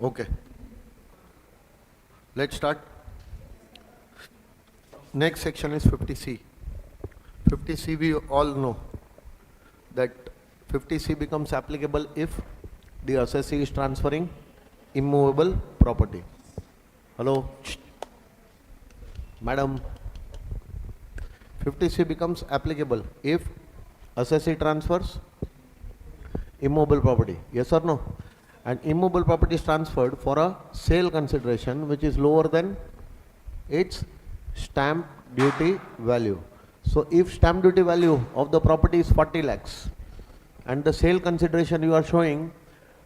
Okay. Let's start. Next section is 50C. 50C we all know that 50C becomes applicable if the assessee is transferring immovable property. Hello? Madam. 50C becomes applicable if assessee transfers immovable property. Yes or no? And immovable property is transferred for a sale consideration which is lower than its stamp duty value. So if stamp duty value of the property is 40 lakhs and the sale consideration you are showing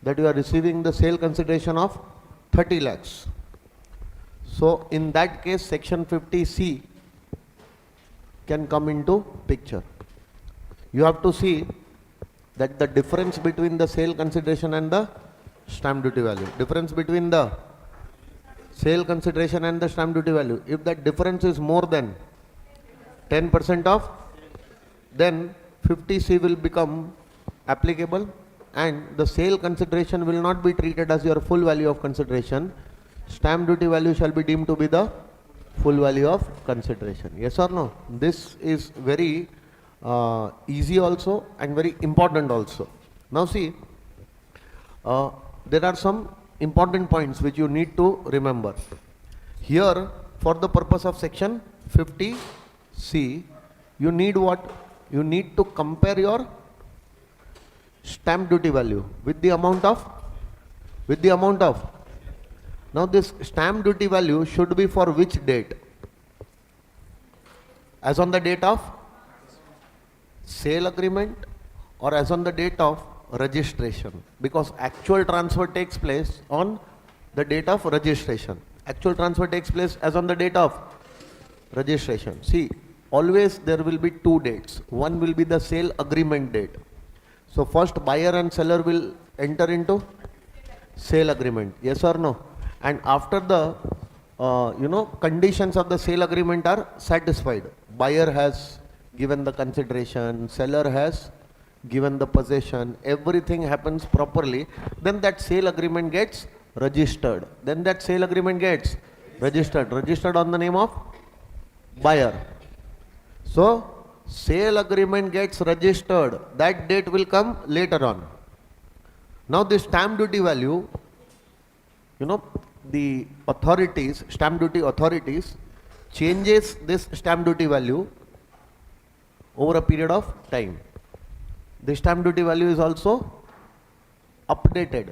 that you are receiving the sale consideration of 30 lakhs. So in that case section 50C can come into picture. You have to see that the difference between the sale consideration and the stamp duty value. Difference between the sale consideration and the stamp duty value. If that difference is more than 10% of, then 50C will become applicable and the sale consideration will not be treated as your full value of consideration. Stamp duty value shall be deemed to be the full value of consideration. Yes or no? This is very easy also and very important also. Now see, there are some important points which you need to remember. Here, for the purpose of section 50C, you need what? You need to compare your stamp duty value with the amount of, now this stamp duty value should be for which date? As on the date of sale agreement or as on the date of registration, because actual transfer takes place on the date of registration. Actual transfer takes place as on the date of registration. See, always there will be two dates. One will be the sale agreement date. So first buyer and seller will enter into sale agreement. Yes or no? And after the conditions of the sale agreement are satisfied, buyer has given the consideration, seller has given the possession, everything happens properly, then that sale agreement gets registered. Registered on the name of buyer. So sale agreement gets registered. That date will come later on. Now this stamp duty value, the authorities, stamp duty authorities changes this stamp duty value over a period of time. The stamp duty value is also updated.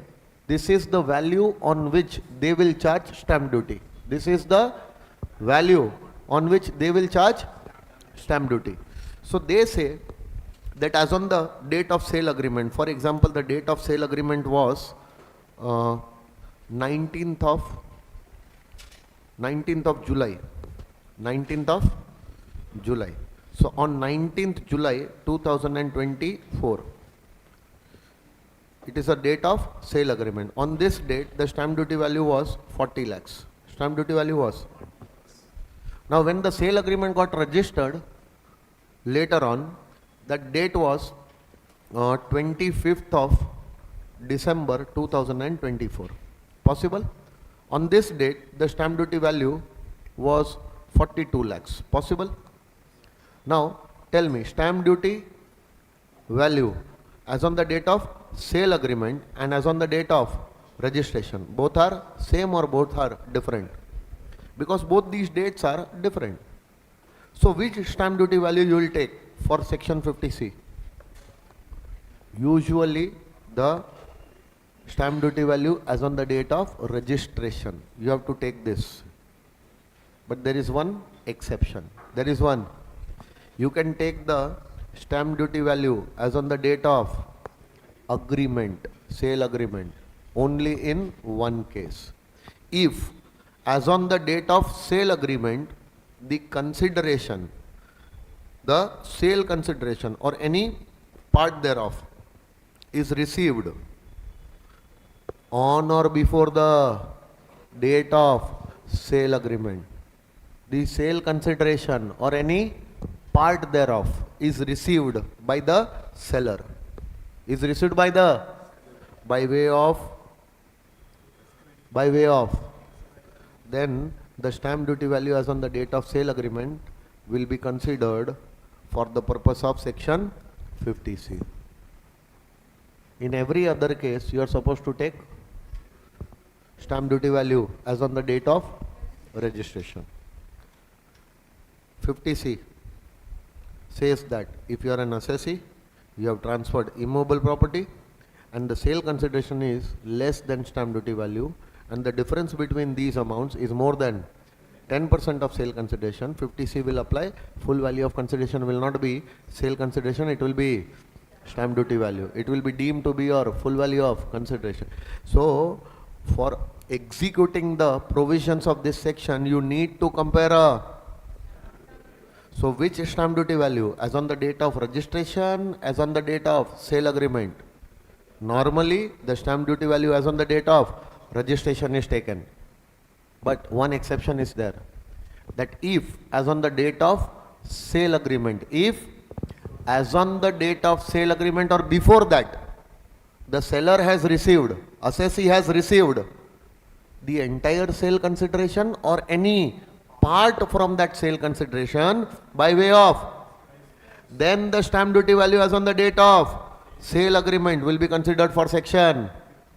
This is the value on which they will charge stamp duty. This is the value on which they will charge stamp duty. So they say that as on the date of sale agreement, for example, the date of sale agreement was 19th of July. 19th of July. So on 19th July 2024, it is a date of sale agreement. On this date, the stamp duty value was 40 lakhs. Stamp duty value was. Now when the sale agreement got registered, later on, that date was 25th of December 2024. Possible? On this date, the stamp duty value was 42 lakhs. Possible? Now, tell me, stamp duty value as on the date of sale agreement and as on the date of registration, both are same or both are different? Because both these dates are different. So, which stamp duty value you will take for section 50C? Usually, the stamp duty value as on the date of registration. You have to take this. But there is one exception. There is one. You can take the stamp duty value as on the date of agreement, sale agreement, only in one case. If as on the date of sale agreement, the consideration, the sale consideration or any part thereof is received on or before the date of sale agreement, the sale consideration or any part thereof is received by the seller, is received by way of by way of, then the stamp duty value as on the date of sale agreement will be considered for the purpose of section 50C. In every other case, you are supposed to take stamp duty value as on the date of registration. 50C says that if you are an assessee, you have transferred immovable property and the sale consideration is less than stamp duty value and the difference between these amounts is more than 10% of sale consideration, 50C will apply. Full value of consideration will not be sale consideration, it will be stamp duty value. It will be deemed to be your full value of consideration. So, for executing the provisions of this section, you need to compare so which stamp duty value? As on the date of registration, as on the date of sale agreement. Normally, the stamp duty value as on the date of registration is taken. But one exception is there. That if as on the date of sale agreement, if as on the date of sale agreement or before that, the seller has received, assessee has received the entire sale consideration or any part from that sale consideration by way of, then the stamp duty value as on the date of sale agreement will be considered for section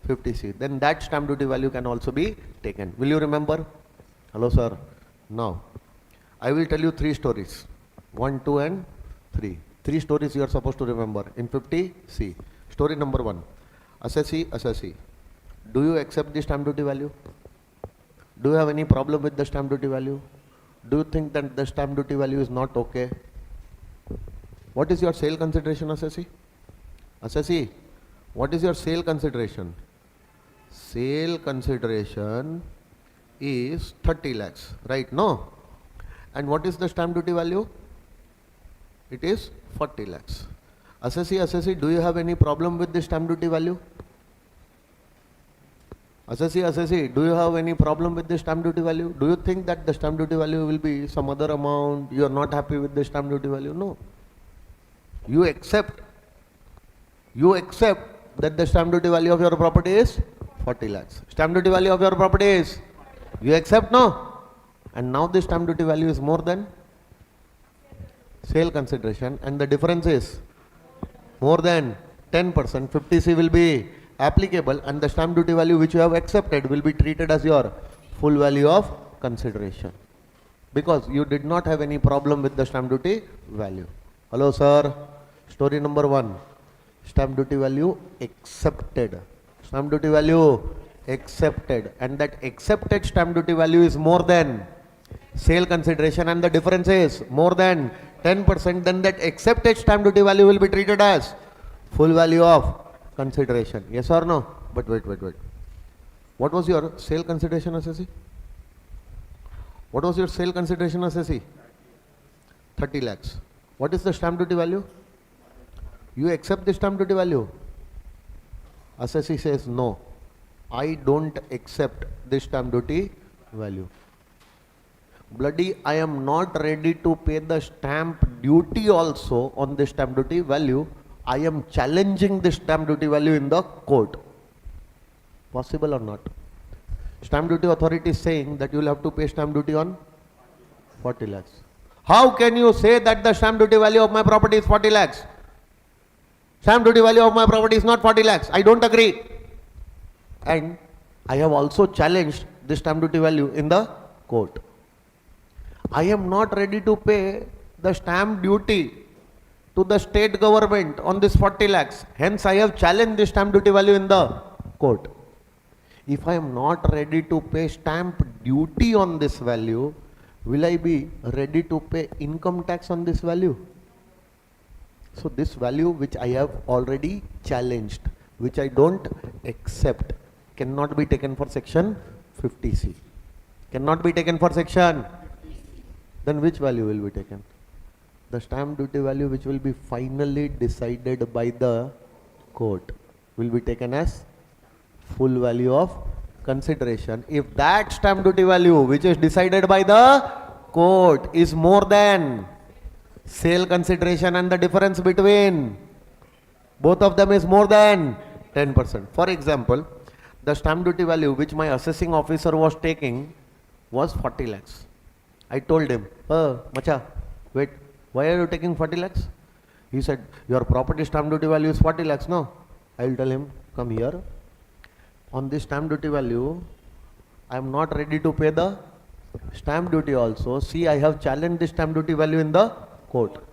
50C. Then that stamp duty value can also be taken. Will you remember? Hello sir. Now, I will tell you 3 stories. 1, 2 and 3. 3 stories you are supposed to remember in 50C. Story number 1. Assessee. Do you accept the stamp duty value? Do you have any problem with the stamp duty value? Do you think that the stamp duty value is not okay? What is your sale consideration, assessee? Assessee, what is your sale consideration? Sale consideration is 30 lakhs, right? No? And what is the stamp duty value? It is 40 lakhs. Assessee, do you have any problem with the stamp duty value? Assessee, do you have any problem with the stamp duty value? Do you think that the stamp duty value will be some other amount? You are not happy with the stamp duty value? No. You accept that the stamp duty value of your property is 40 lakhs. Stamp duty value of your property is, you accept, no? And now the stamp duty value is more than sale consideration and the difference is more than 10%. 50C will be applicable and the stamp duty value which you have accepted will be treated as your full value of consideration because you did not have any problem with the stamp duty value. Hello sir. Story number 1. Stamp duty value accepted. Stamp duty value accepted and that accepted stamp duty value is more than sale consideration and the difference is more than 10%, then that accepted stamp duty value will be treated as full value of consideration. Yes or no? But wait. What was your sale consideration, assessee? What was your sale consideration, assessee? 30 lakhs. What is the stamp duty value? You accept the stamp duty value? Assessee says no. I don't accept this stamp duty value. Bloody, I am not ready to pay the stamp duty also on the stamp duty value. I am challenging the stamp duty value in the court. Possible or not? Stamp duty authority is saying that you will have to pay stamp duty on 40 lakhs. How can you say that the stamp duty value of my property is 40 lakhs? Stamp duty value of my property is not 40 lakhs. I don't agree. And I have also challenged the stamp duty value in the court. I am not ready to pay the stamp duty to the state government on this 40 lakhs. Hence, I have challenged the stamp duty value in the court. If I am not ready to pay stamp duty on this value, will I be ready to pay income tax on this value? So this value which I have already challenged, which I don't accept, cannot be taken for section 50C. Cannot be taken for section. Then which value will be taken? The stamp duty value which will be finally decided by the court will be taken as full value of consideration. If that stamp duty value which is decided by the court is more than sale consideration and the difference between both of them is more than 10%. For example, the stamp duty value which my assessing officer was taking was 40 lakhs. I told him, Macha, wait, why are you taking 40 lakhs? He said, your property stamp duty value is 40 lakhs, no? I will tell him, come here. On this stamp duty value, I am not ready to pay the stamp duty also. See, I have challenged the stamp duty value in the court.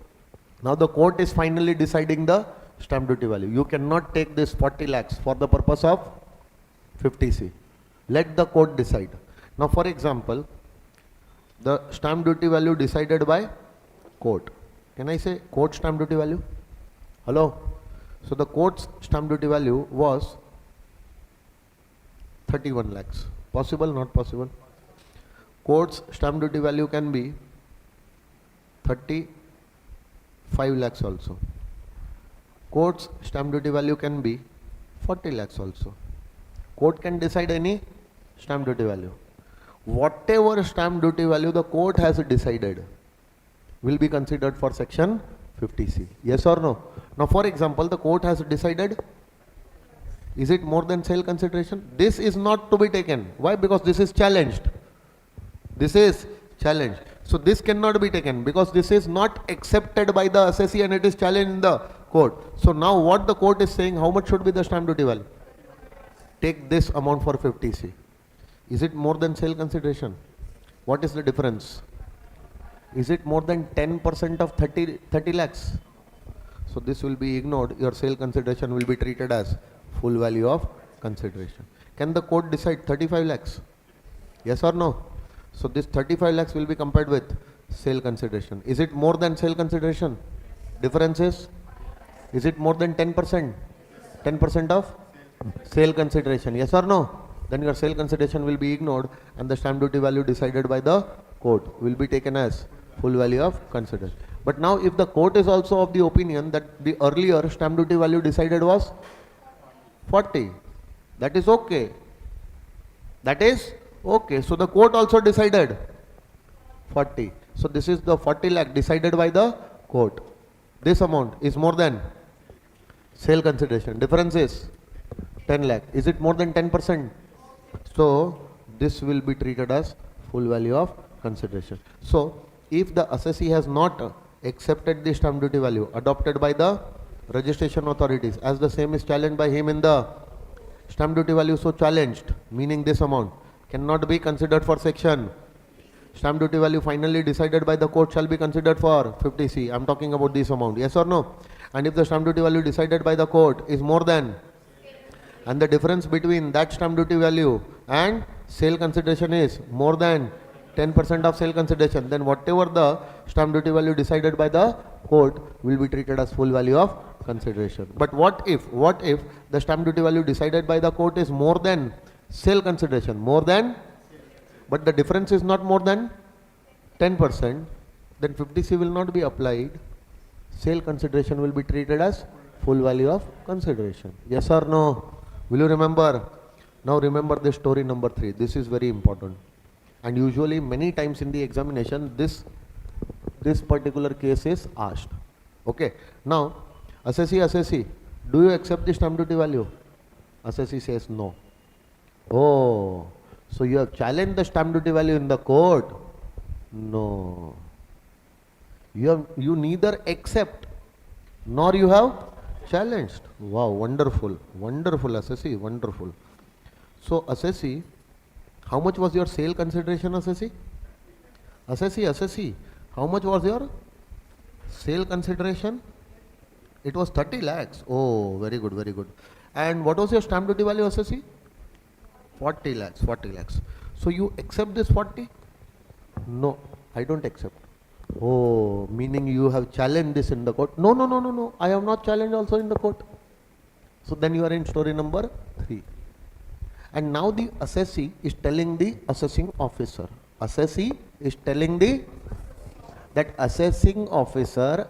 Now the court is finally deciding the stamp duty value. You cannot take this 40 lakhs for the purpose of 50C. Let the court decide. Now for example, the stamp duty value decided by court. Can I say court stamp duty value? Hello? So the court's stamp duty value was 31 lakhs. Possible, not possible? Court's stamp duty value can be 35 lakhs also. Court's stamp duty value can be 40 lakhs also. Court can decide any stamp duty value. Whatever stamp duty value the court has decided will be considered for section 50C. Yes or no? Now for example, the court has decided, is it more than sale consideration? This is not to be taken. Why? Because this is challenged. This is challenged. So this cannot be taken because this is not accepted by the assessee and it is challenged in the court. So now what the court is saying, how much should be the stamp duty value? Take this amount for 50C. Is it more than sale consideration? What is the difference? Is it more than 10% of 30 lakhs? So this will be ignored. Your sale consideration will be treated as full value of consideration. Can the court decide 35 lakhs? Yes or no? So this 35 lakhs will be compared with sale consideration. Is it more than sale consideration? Difference is it more than 10%? 10% of sale consideration. Yes or no? Then your sale consideration will be ignored and the stamp duty value decided by the court will be taken as full value of consideration. But now if the court is also of the opinion that the earlier stamp duty value decided was 40, that is okay. That is okay. So the court also decided 40. So this is the 40 lakh decided by the court. This amount is more than sale consideration. Difference is 10 lakh. Is it more than 10%? So this will be treated as full value of consideration. So if the assessee has not accepted the stamp duty value adopted by the registration authorities, as the same is challenged by him in the stamp duty value, so challenged, meaning this amount cannot be considered for section. Stamp duty value finally decided by the court shall be considered for 50C. I am talking about this amount. Yes or no? And if the stamp duty value decided by the court is more than, and the difference between that stamp duty value and sale consideration is more than 10% of sale consideration, then whatever the stamp duty value decided by the court will be treated as full value of consideration. But what if the stamp duty value decided by the court is more than sale consideration, more than, but the difference is not more than 10%, then 50C will not be applied. Sale consideration will be treated as full value of consideration. Yes or no? Will you remember? Now remember this story number 3. This is very important. And usually many times in the examination this particular case is asked. Okay. Now assessee, do you accept the stamp duty value? Assessee says no. Oh, so you have challenged the stamp duty value in the court? No. You neither accept nor you have challenged. Wow, wonderful, wonderful assessee, wonderful. So assessee, how much was your sale consideration, assessee? Assessee, how much was your sale consideration? It was 30 lakhs. Oh, very good, very good. And what was your stamp duty value, assessee? 40 lakhs, 40 lakhs. So you accept this 40? No, I don't accept. Oh, meaning you have challenged this in the court? No. I have not challenged also in the court. So then you are in story number 3. And now the assessee is telling the assessing officer. Assessee is telling that assessing officer,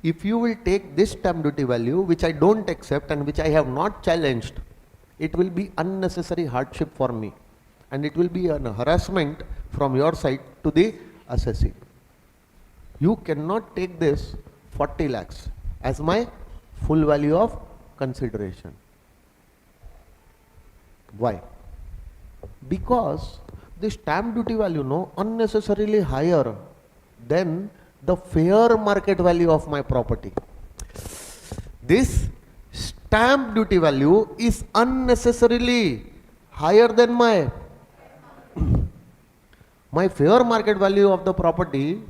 if you will take this stamp duty value which I don't accept and which I have not challenged, it will be unnecessary hardship for me and it will be an harassment from your side to the assessee. You cannot take this 40 lakhs as my full value of consideration. Why? Because the stamp duty value unnecessarily higher than the fair market value of my property. This stamp duty value is unnecessarily higher than my fair market value of the property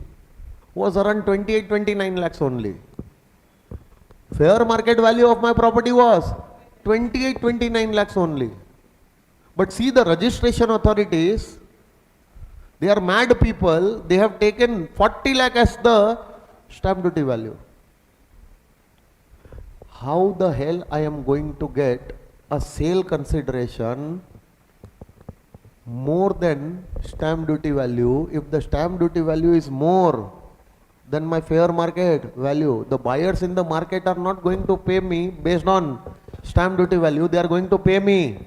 was around 28-29 lakhs only. Fair market value of my property was 28-29 lakhs only. But see, the registration authorities, they are mad people. They have taken 40 lakh as the stamp duty value. How the hell I am going to get a sale consideration more than stamp duty value if the stamp duty value is more than my fair market value? The buyers in the market are not going to pay me based on stamp duty value. They are going to pay me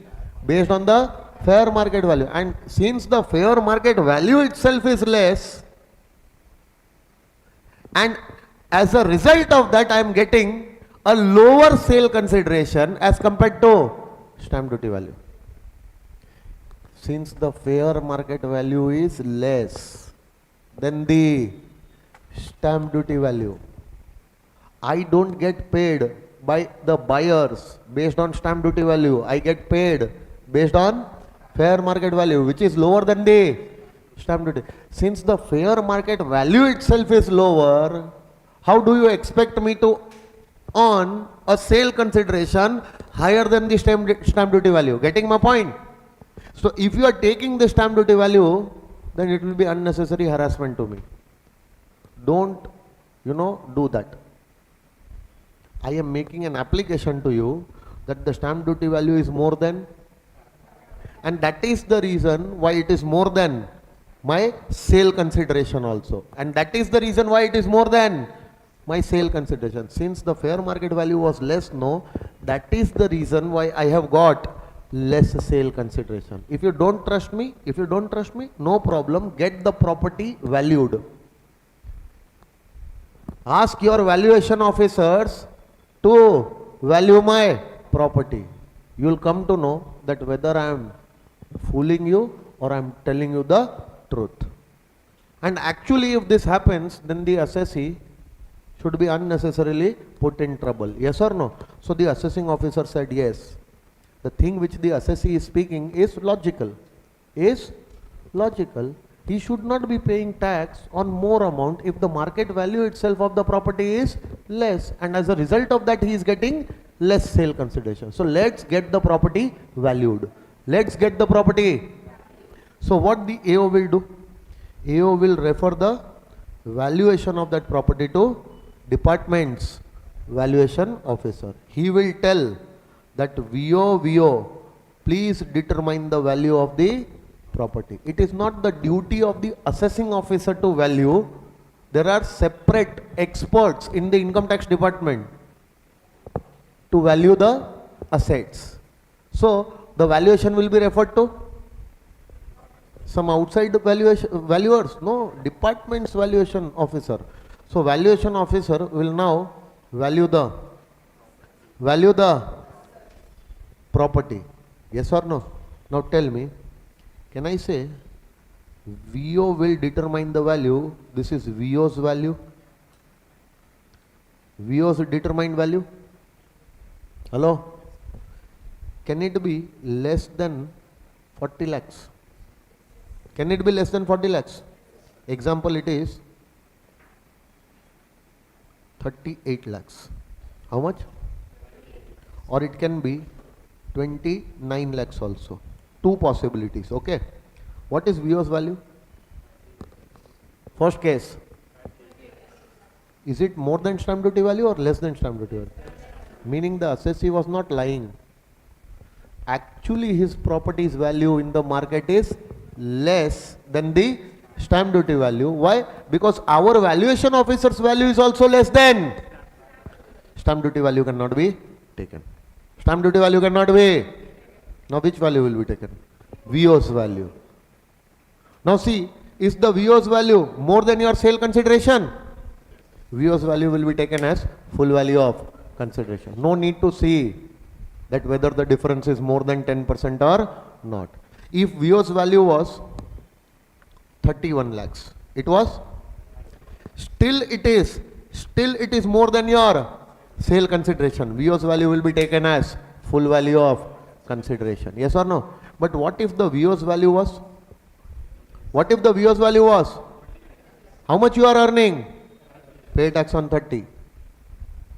based on the fair market value. And since the fair market value itself is less, and as a result of that I am getting a lower sale consideration as compared to stamp duty value. Since the fair market value is less than the stamp duty value, I don't get paid by the buyers based on stamp duty value. I get paid based on fair market value, which is lower than the stamp duty. Since the fair market value itself is lower, how do you expect me to earn a sale consideration higher than the stamp duty value? Getting my point? So if you are taking the stamp duty value, then it will be unnecessary harassment to me. Don't, do that. I am making an application to you that the stamp duty value is more than, and that is the reason why it is more than my sale consideration also. And that is the reason why it is more than my sale consideration. Since the fair market value was less, that is the reason why I have got less sale consideration. If you don't trust me, no problem, get the property valued. Ask your valuation officers to value my property. You will come to know that whether I am fooling you or I am telling you the truth. And actually if this happens, then the assessee should be unnecessarily put in trouble. Yes or no? So the assessing officer said yes. The thing which the assessee is speaking is logical. He should not be paying tax on more amount if the market value itself of the property is less, and as a result of that he is getting less sale consideration. So let's get the property valued. Let's get the property. So what the AO will do? AO will refer the valuation of that property to department's valuation officer. He will tell that VO, please determine the value of the property. It is not the duty of the assessing officer to value. There are separate experts in the income tax department to value the assets. So the valuation will be referred to some outside valuers, no, department's valuation officer. So valuation officer will now value the property. Yes or no? Now tell me, can I say VO will determine the value? This is VO's value. VO's determined value. Hello? Can it be less than 40 lakhs? Can it be less than 40 lakhs? Example, it is 38 lakhs. How much? Or it can be 29 lakhs also. Two possibilities, okay? What is VO's value? First case. Is it more than stamp duty value or less than stamp duty value? Meaning the assessee was not lying. Actually his property's value in the market is less than the stamp duty value. Why? Because our valuation officer's value is also less than. Stamp duty value cannot be taken. Stamp duty value cannot be. Now which value will be taken? VO's value. Now see, is the VO's value more than your sale consideration? VO's value will be taken as full value of consideration. No need to see that whether the difference is more than 10% or not. If VO's value was 31 lakhs, it was, still it is more than your sale consideration. VO's value will be taken as full value of consideration. Yes or no? But what if the VO's value was? What if the VO's value was? How much you are earning? Pay tax on 30.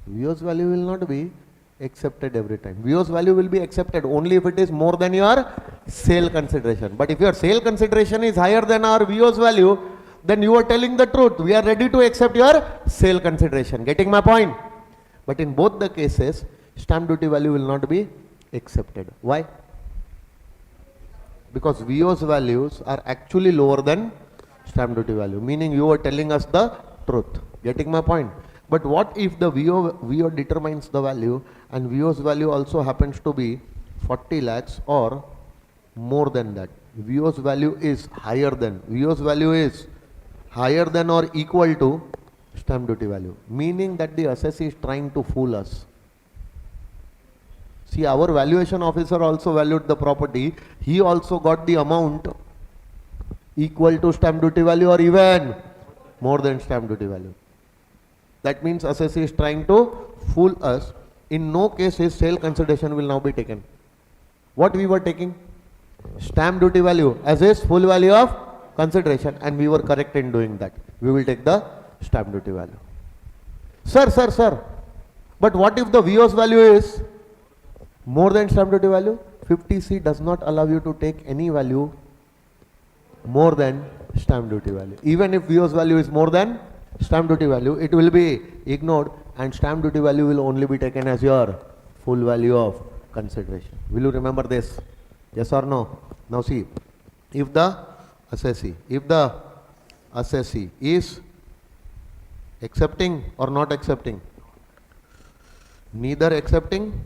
VO's value will not be accepted every time. VO's value will be accepted only if it is more than your sale consideration. But if your sale consideration is higher than our VO's value, then you are telling the truth. We are ready to accept your sale consideration. Getting my point? But in both the cases, stamp duty value will not be accepted. Why? Because VO's values are actually lower than stamp duty value, meaning you are telling us the truth. Getting my point? But what if the VO determines the value and VO's value also happens to be 40 lakhs or more than that? VO's value is higher than or equal to stamp duty value, meaning that the assessee is trying to fool us. See, our valuation officer also valued the property. He also got the amount equal to stamp duty value or even more than stamp duty value. That means assessee is trying to fool us. In no case his sale consideration will now be taken. What we were taking? Stamp duty value as his full value of consideration, and we were correct in doing that. We will take the stamp duty value. Sir, but what if the VO's value is more than stamp duty value? 50C does not allow you to take any value more than stamp duty value. Even if VO's value is more than stamp duty value, it will be ignored and stamp duty value will only be taken as your full value of consideration. Will you remember this? Yes or no? Now see, if the assessee is accepting or not accepting, neither accepting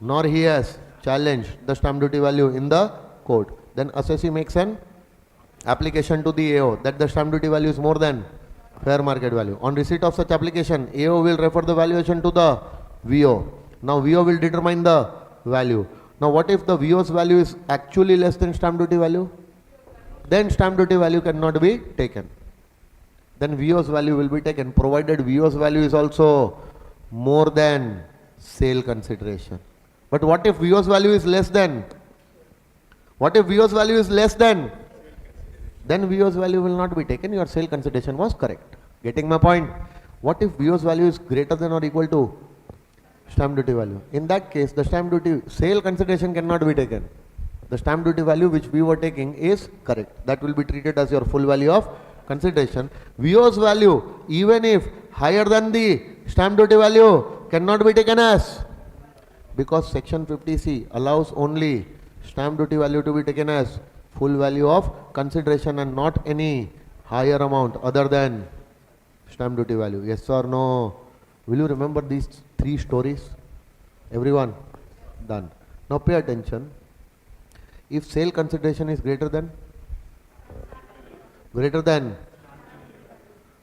nor he has challenged the stamp duty value in the court, then assessee makes an application to the AO that the stamp duty value is more than fair market value. On receipt of such application, AO will refer the valuation to the VO. Now VO will determine the value. Now what if the VO's value is actually less than stamp duty value? Then stamp duty value cannot be taken. Then VO's value will be taken, provided VO's value is also more than sale consideration. But what if VO's value is less than? What if VO's value is less than? Then VO's value will not be taken. Your sale consideration was correct. Getting my point? What if VO's value is greater than or equal to stamp duty value? In that case, the stamp duty sale consideration cannot be taken. The stamp duty value which we were taking is correct. That will be treated as your full value of consideration. VO's value, even if higher than the stamp duty value, cannot be taken as, because section 50C allows only stamp duty value to be taken as full value of consideration and not any higher amount other than stamp duty value. Yes or no? Will you remember these three stories? Everyone? Done. Now pay attention. If sale consideration is greater than?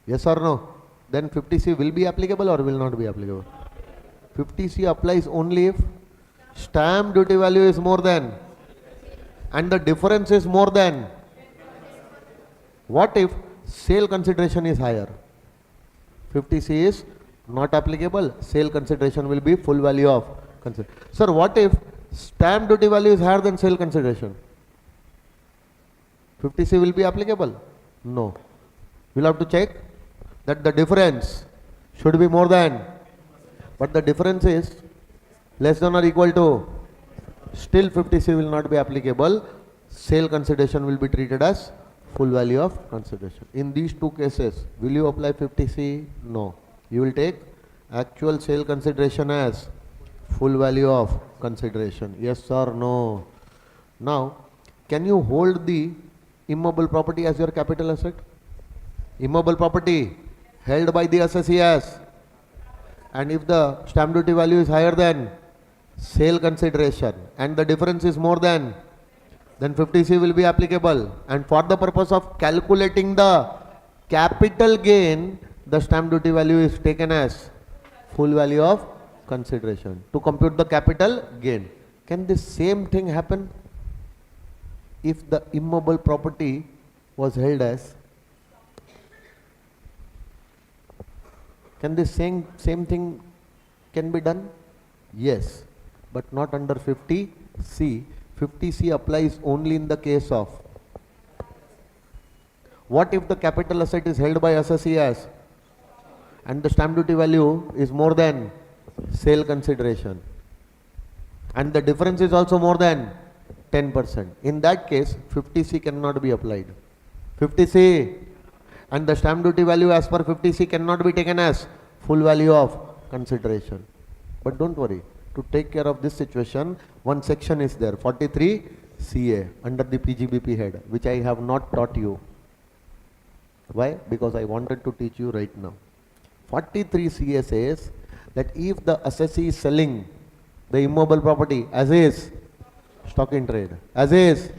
Yes or no? Then 50C will be applicable or will not be applicable? 50C applies only if stamp duty value is more than and the difference is more than. What if sale consideration is higher? 50C is not applicable. Sale consideration will be full value of consideration. Sir, what if stamp duty value is higher than sale consideration? 50C will be applicable? No. We'll have to check that the difference should be more than, but the difference is less than or equal to, still 50C will not be applicable. Sale consideration will be treated as full value of consideration. In these two cases, will you apply 50C? No. You will take actual sale consideration as full value of consideration. Yes or no? Now, can you hold the immobile property as your capital asset? Immobile property held by the assessee as, and if the stamp duty value is higher than sale consideration and the difference is more than, then 50C will be applicable. And for the purpose of calculating the capital gain, the stamp duty value is taken as full value of consideration to compute the capital gain. Can the same thing happen if the immobile property was held as? Can the same thing can be done? Yes, but not under 50C. 50C applies only in the case of, what if the capital asset is held by assessee as and the stamp duty value is more than sale consideration and the difference is also more than 10%. In that case, 50C cannot be applied. 50C and the stamp duty value as per 50C cannot be taken as full value of consideration. But don't worry, to take care of this situation, one section is there, 43CA under the PGBP head, which I have not taught you. Why? Because I wanted to teach you right now. 43CA says that if the assessee is selling the immobile property as is, stock in trade, as is,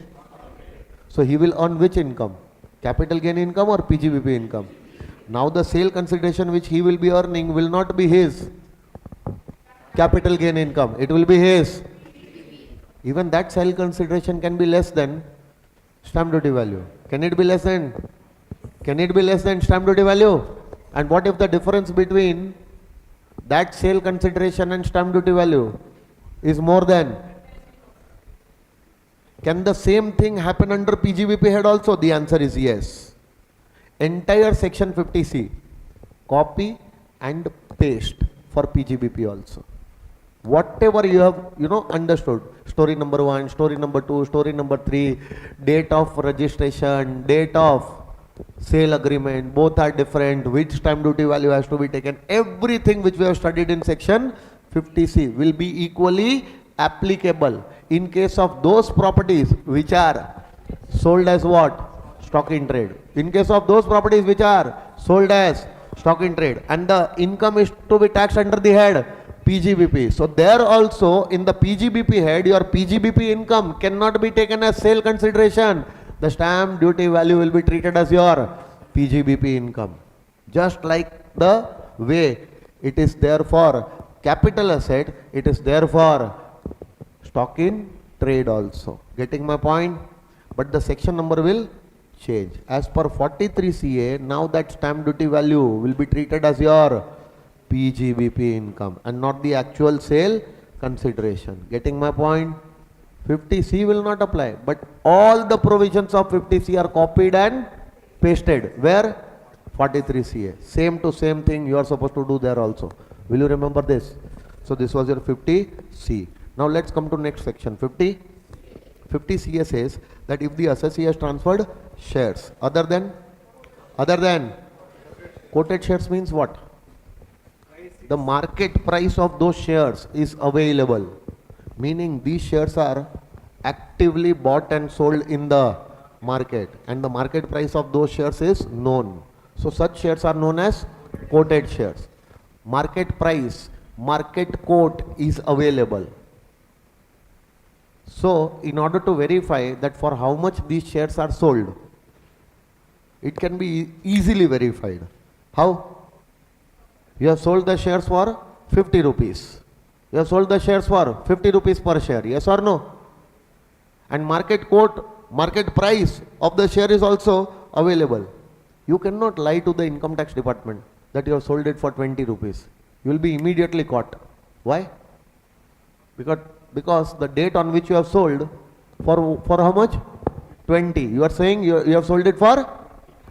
so he will earn which income? Capital gain income or PGBP income? Now the sale consideration which he will be earning will not be his capital gain income, it will be his. Even that sale consideration can be less than stamp duty value. Can it be less than? Can it be less than stamp duty value? And what if the difference between that sale consideration and stamp duty value is more than? Can the same thing happen under PGBP head also? The answer is yes. Entire section 50C, copy and paste for PGBP also. Whatever you have, understood, story number 1, story number 2, story number 3, date of registration, date of sale agreement, both are different, which stamp duty value has to be taken, everything which we have studied in section 50C will be equally applicable in case of those properties which are sold as what? Stock in trade. In case of those properties which are sold as stock in trade and the income is to be taxed under the head PGBP. So there also in the PGBP head, your PGBP income cannot be taken as sale consideration. The stamp duty value will be treated as your PGBP income. Just like the way it is there for capital asset, it is there for stock in trade also. Getting my point? But the section number will change. As per 43CA, now that stamp duty value will be treated as your PGBP income and not the actual sale consideration. Getting my point? 50C will not apply, but all the provisions of 50C are copied and pasted. Where? 43CA. Same to same thing you are supposed to do there also. Will you remember this? So this was your 50C. Now let's come to next section. 50CA says that if the assessee has transferred shares other than quoted shares means what? The market price of those shares is available, meaning these shares are actively bought and sold in the market and the market price of those shares is known. So such shares are known as quoted shares. Market price, market quote is available. So in order to verify that for how much these shares are sold, it can be easily verified. How? You have sold the shares for 50 rupees. You have sold the shares for 50 rupees per share. Yes or no? And market quote, market price of the share is also available. You cannot lie to the income tax department that you have sold it for 20 rupees. You will be immediately caught. Why? Because the date on which you have sold for how much? 20. You are saying you have sold it for,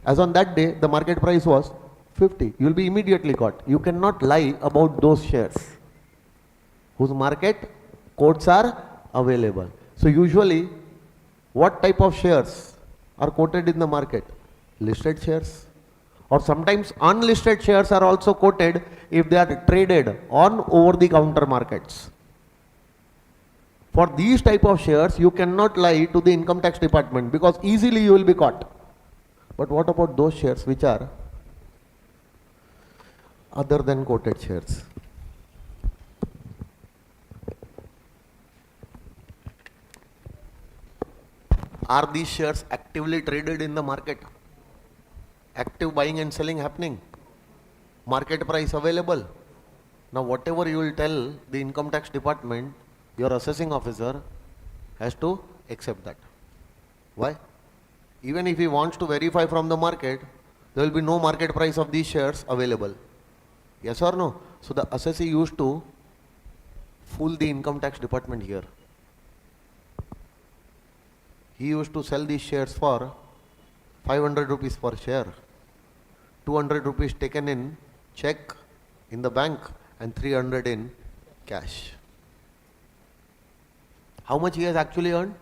as on that day the market price was 50. You will be immediately caught. You cannot lie about those shares whose market quotes are available. So usually what type of shares are quoted in the market? Listed shares, or sometimes unlisted shares are also quoted if they are traded on over the counter markets. For these type of shares you cannot lie to the income tax department because easily you will be caught. But what about those shares which are other than quoted shares? Are these shares actively traded in the market? Active buying and selling happening? Market price available? Now whatever you will tell the income tax department, your assessing officer has to accept that. Why? Even if he wants to verify from the market, there will be no market price of these shares available. Yes or no? So the assessee used to fool the income tax department here. He used to sell these shares for 500 rupees per share, 200 rupees taken in check in the bank and 300 in cash. How much he has actually earned?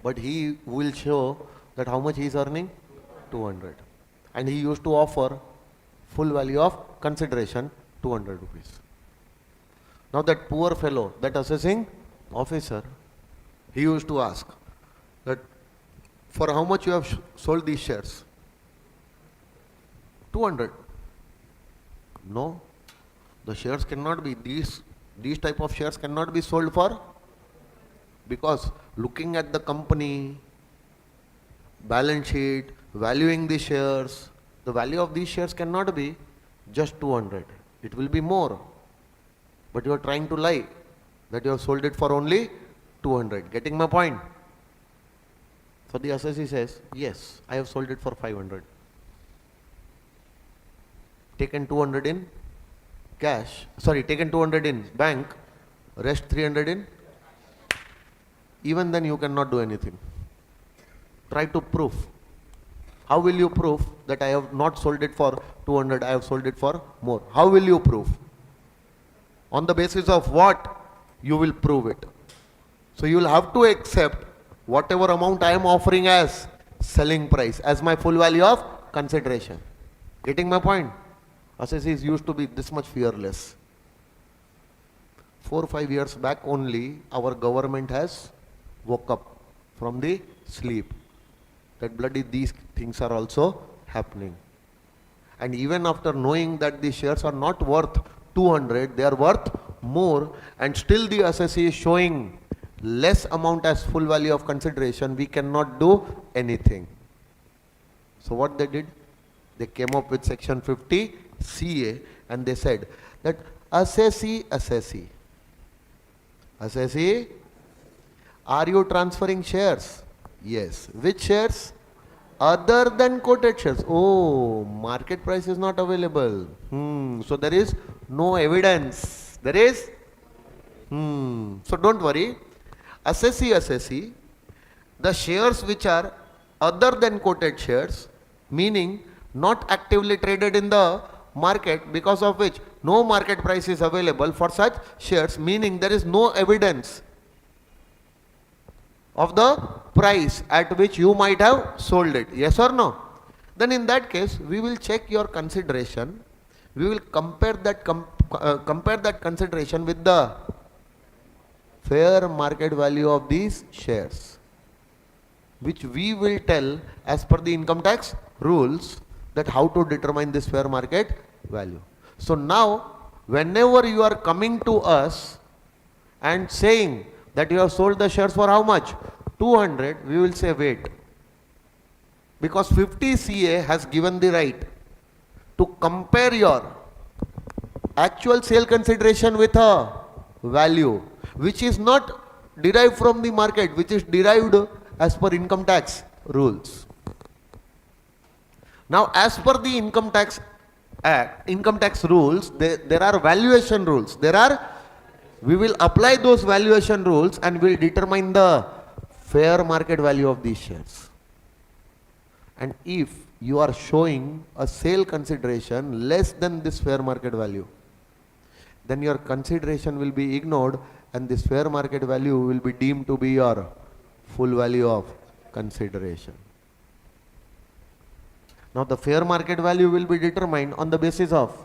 But he will show that how much he is earning? 200. And he used to offer full value of consideration 200 rupees. Now that poor fellow, that assessing officer, he used to ask that for how much you have sold these shares? 200. No, the shares cannot be, these type of shares cannot be sold for, because looking at the company, balance sheet, valuing the shares, the value of these shares cannot be just 200. It will be more. But you are trying to lie that you have sold it for only 200. Getting my point? So the assessee says, yes, I have sold it for 500. Taken 200 in cash, taken 200 in bank, rest 300 in. Even then you cannot do anything. Try to prove. How will you prove that I have not sold it for 200, I have sold it for more? How will you prove? On the basis of what you will prove it? So you will have to accept whatever amount I am offering as selling price, as my full value of consideration. Getting my point? Assessees used to be this much fearless. 4 or 5 years back only, our government has woke up from the sleep. That bloody these things are also happening. And even after knowing that the shares are not worth 200, they are worth more, and still the assessee is showing less amount as full value of consideration, we cannot do anything. So what they did? They came up with section 50 CA and they said that assessee, are you transferring shares? Yes. Which shares? Other than quoted shares. Oh, market price is not available. So there is no evidence. There is? So don't worry. Assessee, the shares which are other than quoted shares, meaning not actively traded in the market, because of which no market price is available for such shares, meaning there is no evidence of the price at which you might have sold it. Yes or no? Then in that case, we will check your consideration. We will compare that consideration with the fair market value of these shares, which we will tell as per the income tax rules that how to determine this fair market value. So now, whenever you are coming to us and saying that you have sold the shares for how much? 200, we will say wait. Because 50 CA has given the right to compare your actual sale consideration with a value which is not derived from the market, which is derived as per income tax rules. Now, as per the income tax act, income tax rules, there are valuation rules. We will apply those valuation rules and will determine the fair market value of these shares. And if you are showing a sale consideration less than this fair market value, then your consideration will be ignored and this fair market value will be deemed to be your full value of consideration. Now the fair market value will be determined on the basis of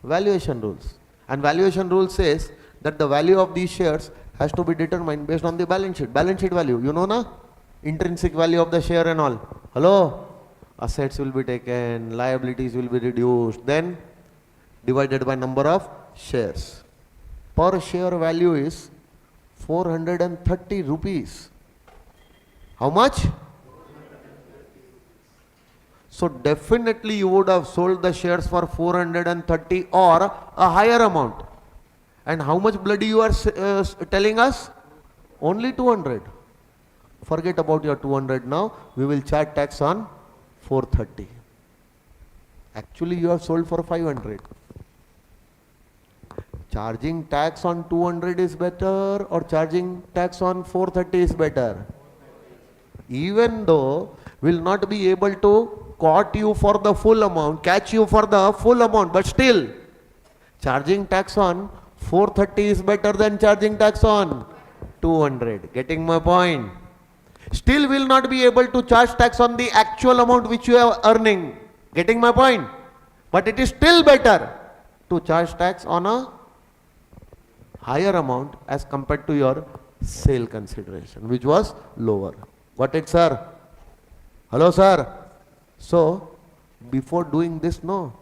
valuation rules. And valuation rule says that the value of these shares has to be determined based on the balance sheet. Balance sheet value, you know na? Intrinsic value of the share and all. Hello? Assets will be taken, liabilities will be reduced, then divided by number of shares. Per share value is 430 rupees. How much? So definitely you would have sold the shares for 430 or a higher amount. And how much bloody you are telling us? Only 200. Forget about your 200 now. We will charge tax on 430. Actually you have sold for 500. Charging tax on 200 is better or charging tax on 430 is better? Even though we'll not be able to caught you for the full amount, catch you for the full amount, but still charging tax on 430 is better than charging tax on 200. Getting my point? Still will not be able to charge tax on the actual amount which you are earning. Getting my point? But it is still better to charge tax on a higher amount as compared to your sale consideration, which was lower. Got it, sir? Hello, sir? So, before doing this, no,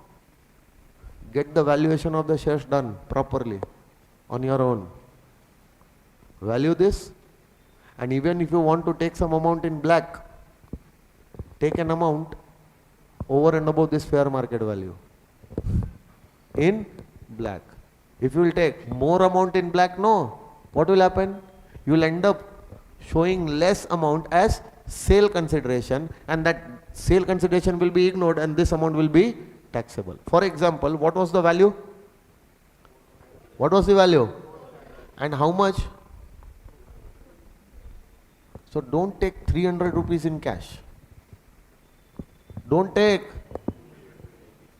get the valuation of the shares done properly on your own. Value this, and even if you want to take some amount in black, take an amount over and above this fair market value in black. If you will take more amount in black, no, what will happen? You will end up showing less amount as sale consideration, and that sale consideration will be ignored and this amount will be taxable. For example, what was the value? What was the value? And how much? So don't take 300 rupees in cash. Don't take.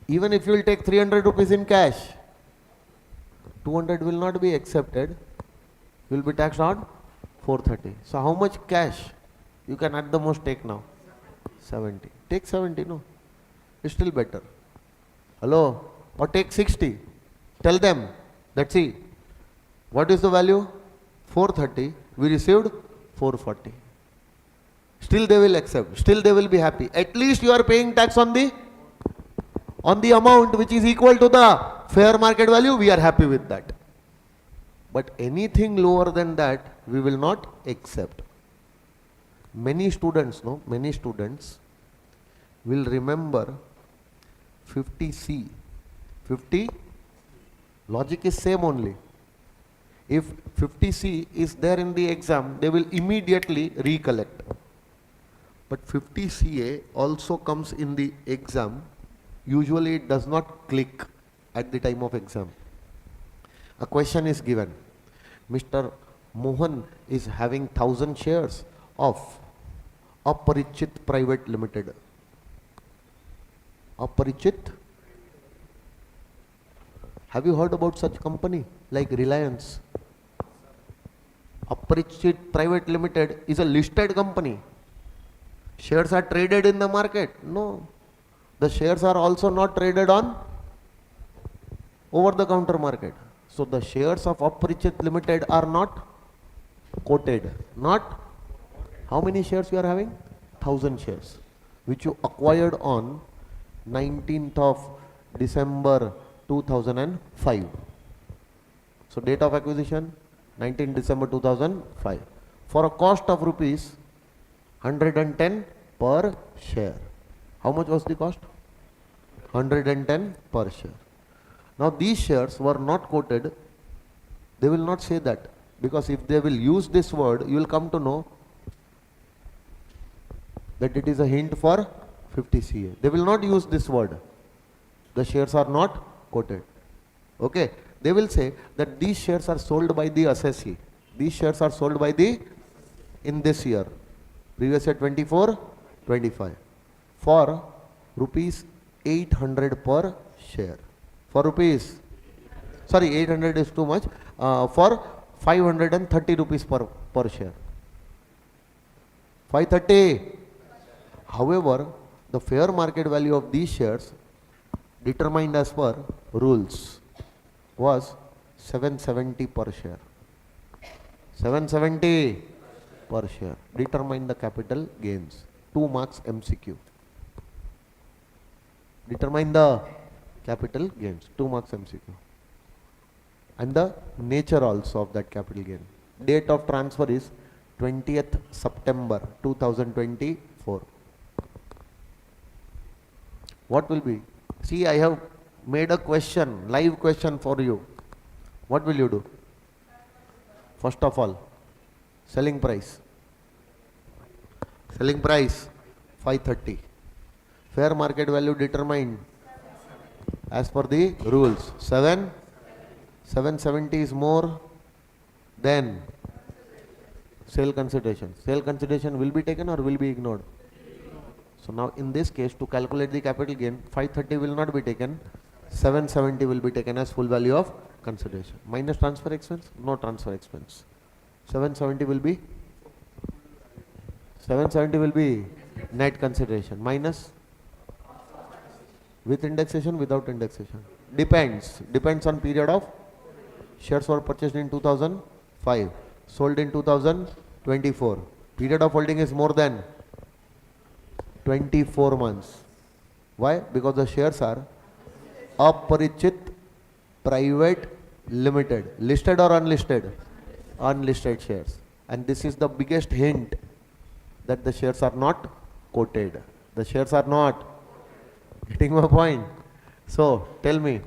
Even if you will take 300 rupees in cash, 200 will not be accepted. You will be taxed on 430. So how much cash you can at the most take now? 70. Take 70, no. It's still better. Hello? Or take 60. Tell them that see, what is the value? 430. We received 440. Still they will accept. Still they will be happy. At least you are paying tax on the amount which is equal to the fair market value. We are happy with that. But anything lower than that, we will not accept. Many students will remember 50C. 50, logic is same only. If 50C is there in the exam, they will immediately recollect. But 50CA also comes in the exam. Usually it does not click at the time of exam. A question is given. Mr. Mohan is having 1000 shares of Aparichit Private Limited. Aparichit? Have you heard about such company like Reliance? Aparichit Private Limited is a listed company. Shares are traded in the market? No. The shares are also not traded on over-the-counter market. So the shares of Aparichit Limited are not quoted. Not? How many shares you are having? 1000 shares, which you acquired on 19th of December 2005. So date of acquisition 19 December 2005 for a cost of rupees 110 per share. How much was the cost? 110 per share. Now these shares were not quoted. They will not say that, because if they will use this word, you will come to know that it is a hint for 50CA. They will not use this word. The shares are not quoted. Okay. They will say that these shares are sold by the assessee. These shares are sold by the, in this year, previous year 24, 25, for rupees 800 per share. For rupees, sorry, 800 is too much, for 530 rupees per share. 530. However, the fair market value of these shares determined as per rules was 770 per share. 770 per share. Determine the capital gains. 2 marks MCQ. Determine the capital gains. 2 marks MCQ. And the nature also of that capital gain. Date of transfer is 20th September 2024. What will be? See, I have made a question, live question for you. What will you do? First of all, selling price. Selling price 530. Fair market value determined as per the rules. 770 is more than sale consideration. Sale consideration will be taken or will be ignored? So now in this case, to calculate the capital gain, 530 will not be taken, 770 will be taken as full value of consideration. Minus transfer expense? No transfer expense. 770 will be net consideration minus with indexation, without indexation. Depends on period of shares were purchased in 2005, sold in 2024. Period of holding is more than 24 months. Why? Because the shares are Aparichit Private Limited. Listed or unlisted? Unlisted shares. And this is the biggest hint that the shares are not quoted. The shares are not. Getting my point? So tell me,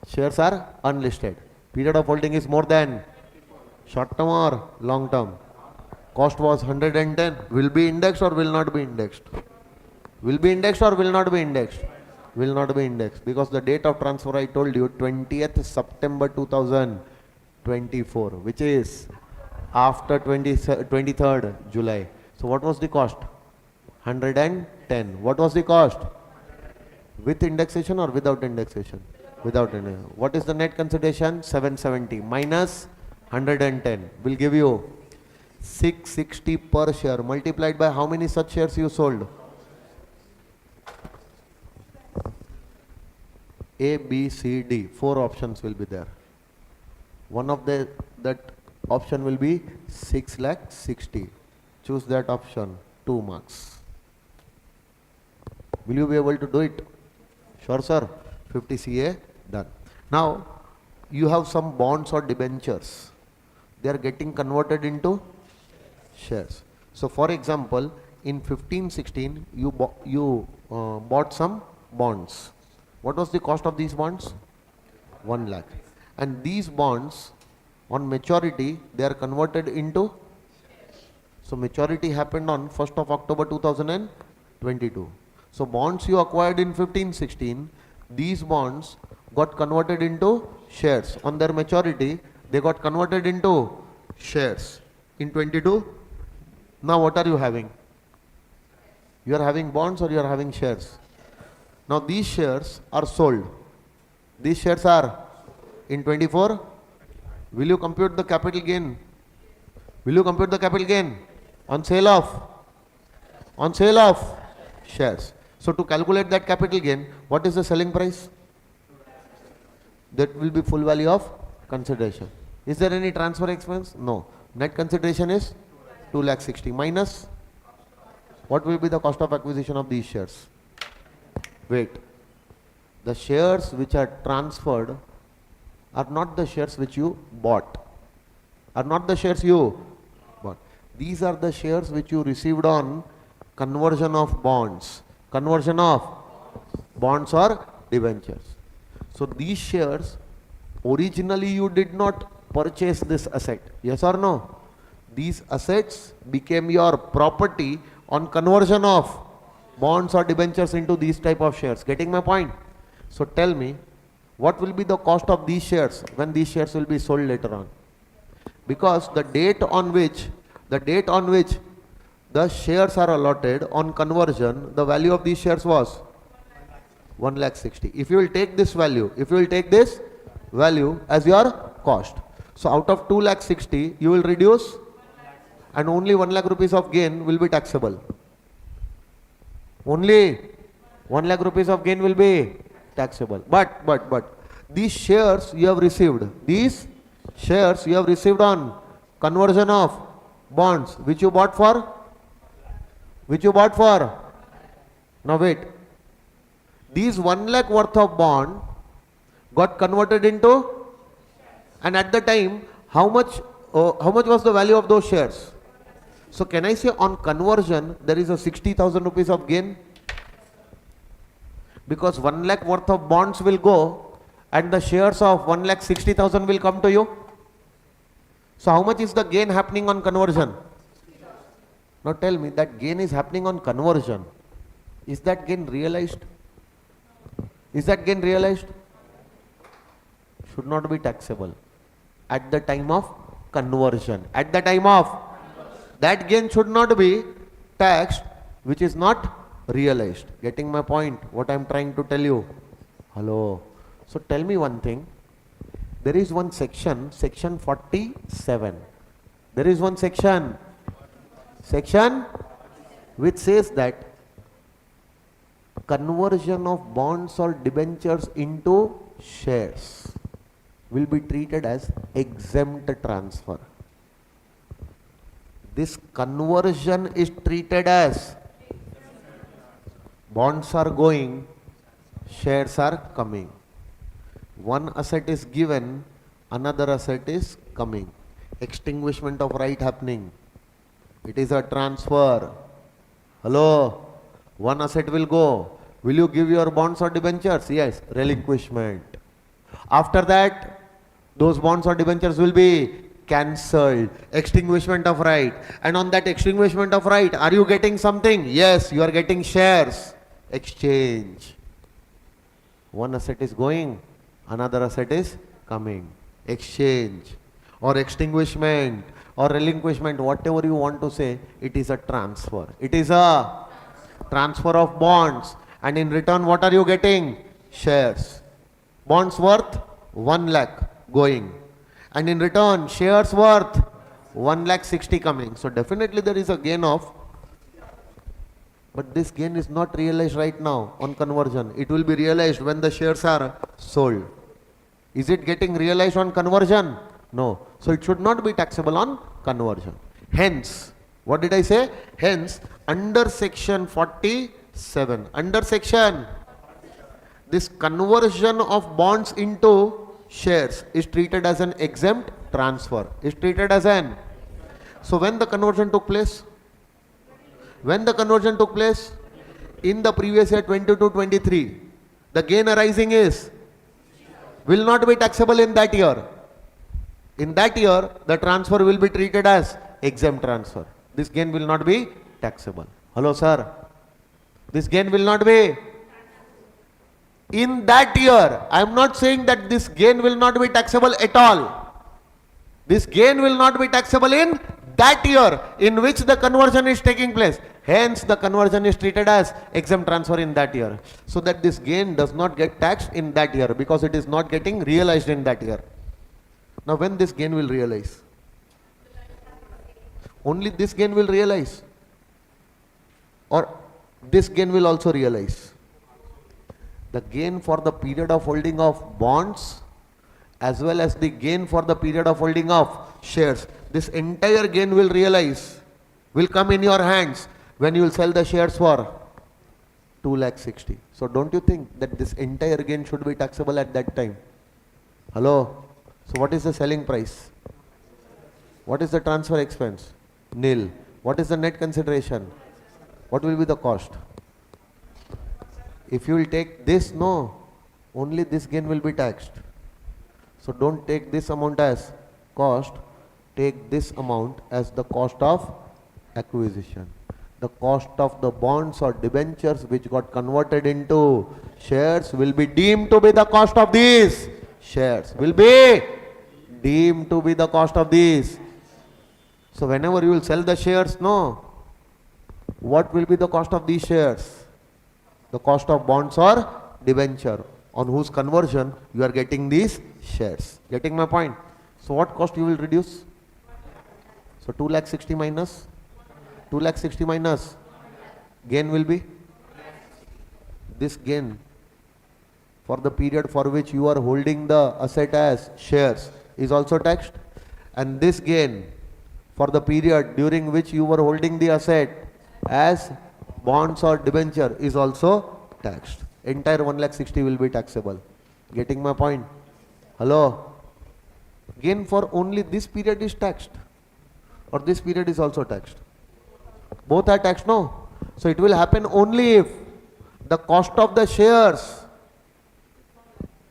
shares are unlisted. Period of holding is more than short term or long term. Cost was 110. Will be indexed or will not be indexed? Will be indexed or will not be indexed? Will not be indexed, because the date of transfer I told you 20th September 2024, which is after 23rd July. So what was the cost? 110. What was the cost? With indexation or without indexation? Without indexation. What is the net consideration? 770 minus 110 will give you 660 per share, multiplied by how many such shares you sold? A, B, C, D. 4 options will be there. One of that option will be 660. Choose that option. 2 marks. Will you be able to do it? Sure, sir. 50 CA done. Now, you have some bonds or debentures. They are getting converted into shares. So, for example, in 15-16, you bought some bonds. What was the cost of these bonds? 1 lakh. And these bonds, on maturity, they are converted into. So maturity happened on 1st of October 2022. So bonds you acquired in 15-16, these bonds got converted into shares. On their maturity, they got converted into shares in 22. Now what are you having? You are having bonds or you are having shares? Now these shares are sold. These shares are in 24. Will you compute the capital gain? Will you compute the capital gain on sale of shares? So to calculate that capital gain, what is the selling price? That will be full value of consideration. Is there any transfer expense? No. Net consideration is 260 minus what will be the cost of acquisition of these shares? Wait, the shares which are transferred are not the shares which you bought. Are not the shares you bought. These are the shares which you received on conversion of bonds. Conversion of bonds or debentures. So these shares, originally you did not purchase this asset. Yes or no? These assets became your property on conversion of bonds or debentures into these type of shares. Getting my point? So tell me, what will be the cost of these shares when these shares will be sold later on? Because the date on which the shares are allotted on conversion, the value of these shares was 160. If you will take this value, as your cost. So out of 260, you will reduce and only 1 lakh rupees of gain will be taxable. Only 1 lakh rupees of gain will be taxable. But these shares you have received. These shares you have received on conversion of bonds which you bought for. Now wait. These 1 lakh worth of bond got converted into, and at the time how much was the value of those shares? So can I say on conversion there is a 60,000 rupees of gain? Because 1 lakh worth of bonds will go and the shares of 1,60,000 will come to you. So how much is the gain happening on conversion? Now tell me, that gain is happening on conversion. Is that gain realized? Is that gain realized? Should not be taxable at the time of conversion. At the time of that gain should not be taxed, which is not realized. Getting my point? What I am trying to tell you? Hello. So tell me one thing. There is one section, section 47. There is one section which says that conversion of bonds or debentures into shares will be treated as exempt transfer. This conversion is treated as bonds are going, shares are coming. One asset is given, another asset is coming. Extinguishment of right happening. It is a transfer. Hello? One asset will go. Will you give your bonds or debentures? Yes. Relinquishment. After that, those bonds or debentures will be cancelled. Extinguishment of right. And on that extinguishment of right, are you getting something? Yes, you are getting shares. Exchange. One asset is going, another asset is coming. Exchange or extinguishment or relinquishment, whatever you want to say, it is a transfer. It is a transfer of bonds, and in return what are you getting? Shares. Bonds worth 1 lakh going, and in return shares worth 1,60,000 coming. So definitely there is a gain of, but this gain is not realized right now on conversion. It will be realized when the shares are sold. Is it getting realized on conversion? No. So it should not be taxable on conversion. Hence, what did I say? Hence, under section 47, under section, this conversion of bonds into shares is treated as an exempt transfer. Is treated as an. So when the conversion took place? When the conversion took place? In the previous year 22-23. The gain arising is, will not be taxable in that year. In that year, the transfer will be treated as exempt transfer. This gain will not be taxable. Hello, sir. This gain will not be. In that year, I am not saying that this gain will not be taxable at all. This gain will not be taxable in that year in which the conversion is taking place. Hence, the conversion is treated as exempt transfer in that year. So that this gain does not get taxed in that year because it is not getting realized in that year. Now, when this gain will realize? Only this gain will realize, or this gain will also realize. The gain for the period of holding of bonds as well as the gain for the period of holding of shares. This entire gain will realize, will come in your hands when you will sell the shares for 2,60,000. So don't you think that this entire gain should be taxable at that time? Hello? So what is the selling price? What is the transfer expense? Nil. What is the net consideration? What will be the cost? If you will take this, no, only this gain will be taxed. So don't take this amount as cost, take this amount as the cost of acquisition. The cost of the bonds or debentures which got converted into shares will be deemed to be the cost of these shares. Will be deemed to be the cost of these. So whenever you will sell the shares, no, what will be the cost of these shares? The cost of bonds or debenture on whose conversion you are getting these shares. Getting my point? So what cost you will reduce? So 2,60,000 minus 2,60,000 minus gain will be, this gain for the period for which you are holding the asset as shares is also taxed, and this gain for the period during which you were holding the asset as bonds or debenture is also taxed. Entire 1,60,000 will be taxable. Getting my point? Hello? Gain for only this period is taxed, or this period is also taxed? Both are taxed, no? So it will happen only if the cost of the shares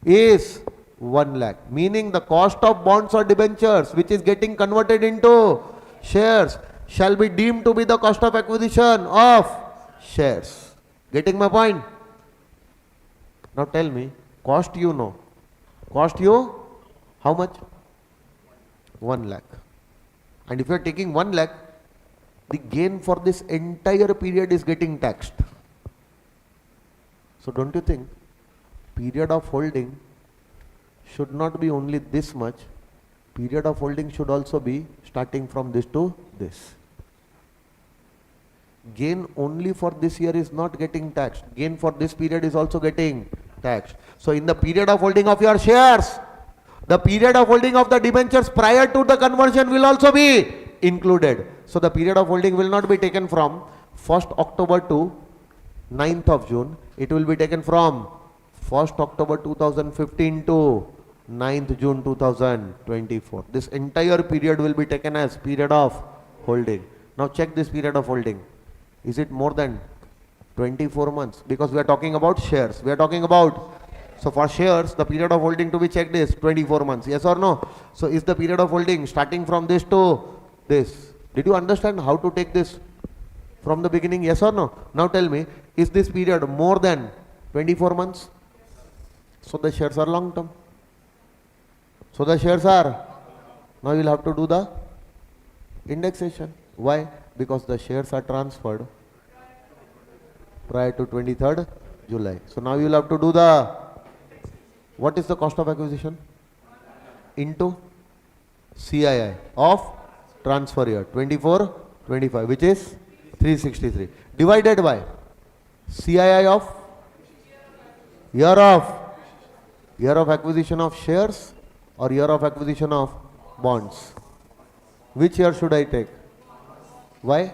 is 1 lakh, meaning the cost of bonds or debentures which is getting converted into shares shall be deemed to be the cost of acquisition of shares. Getting my point? Now tell me, cost you know. Cost you how much? 1 lakh. And if you are taking 1 lakh, the gain for this entire period is getting taxed. So don't you think period of holding should not be only this much, period of holding should also be starting from this to this. Gain only for this year is not getting taxed. Gain for this period is also getting taxed. So in the period of holding of your shares, the period of holding of the debentures prior to the conversion will also be included. So the period of holding will not be taken from 1st October to 9th of June. It will be taken from 1st October 2015 to 9th June 2024. This entire period will be taken as period of holding. Now check this period of holding. Is it more than 24 months? Because we are talking about shares. We are talking about, so for shares, the period of holding to be checked is 24 months. Yes or no? So is the period of holding starting from this to this? Did you understand how to take this from the beginning? Yes or no? Now tell me, is this period more than 24 months? So the shares are long term. So the shares are, now you'll have to do the indexation. Why? Because the shares are transferred prior to 23rd July. So now you'll have to do the, what is the cost of acquisition? Into CII of transfer year 24-25, which is 363, divided by CII of year of acquisition of shares or year of acquisition of bonds. Which year should I take? Why?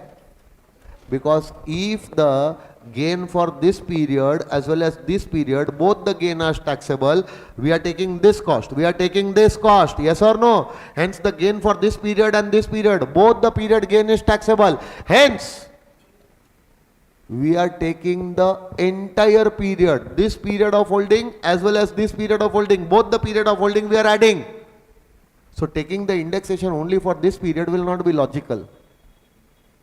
Because if the gain for this period as well as this period, both the gain are taxable, we are taking this cost, we are taking this cost, yes or no? Hence the gain for this period and this period, both the period gain is taxable. Hence, we are taking the entire period, this period of holding as well as this period of holding, both the period of holding we are adding. So taking the indexation only for this period will not be logical.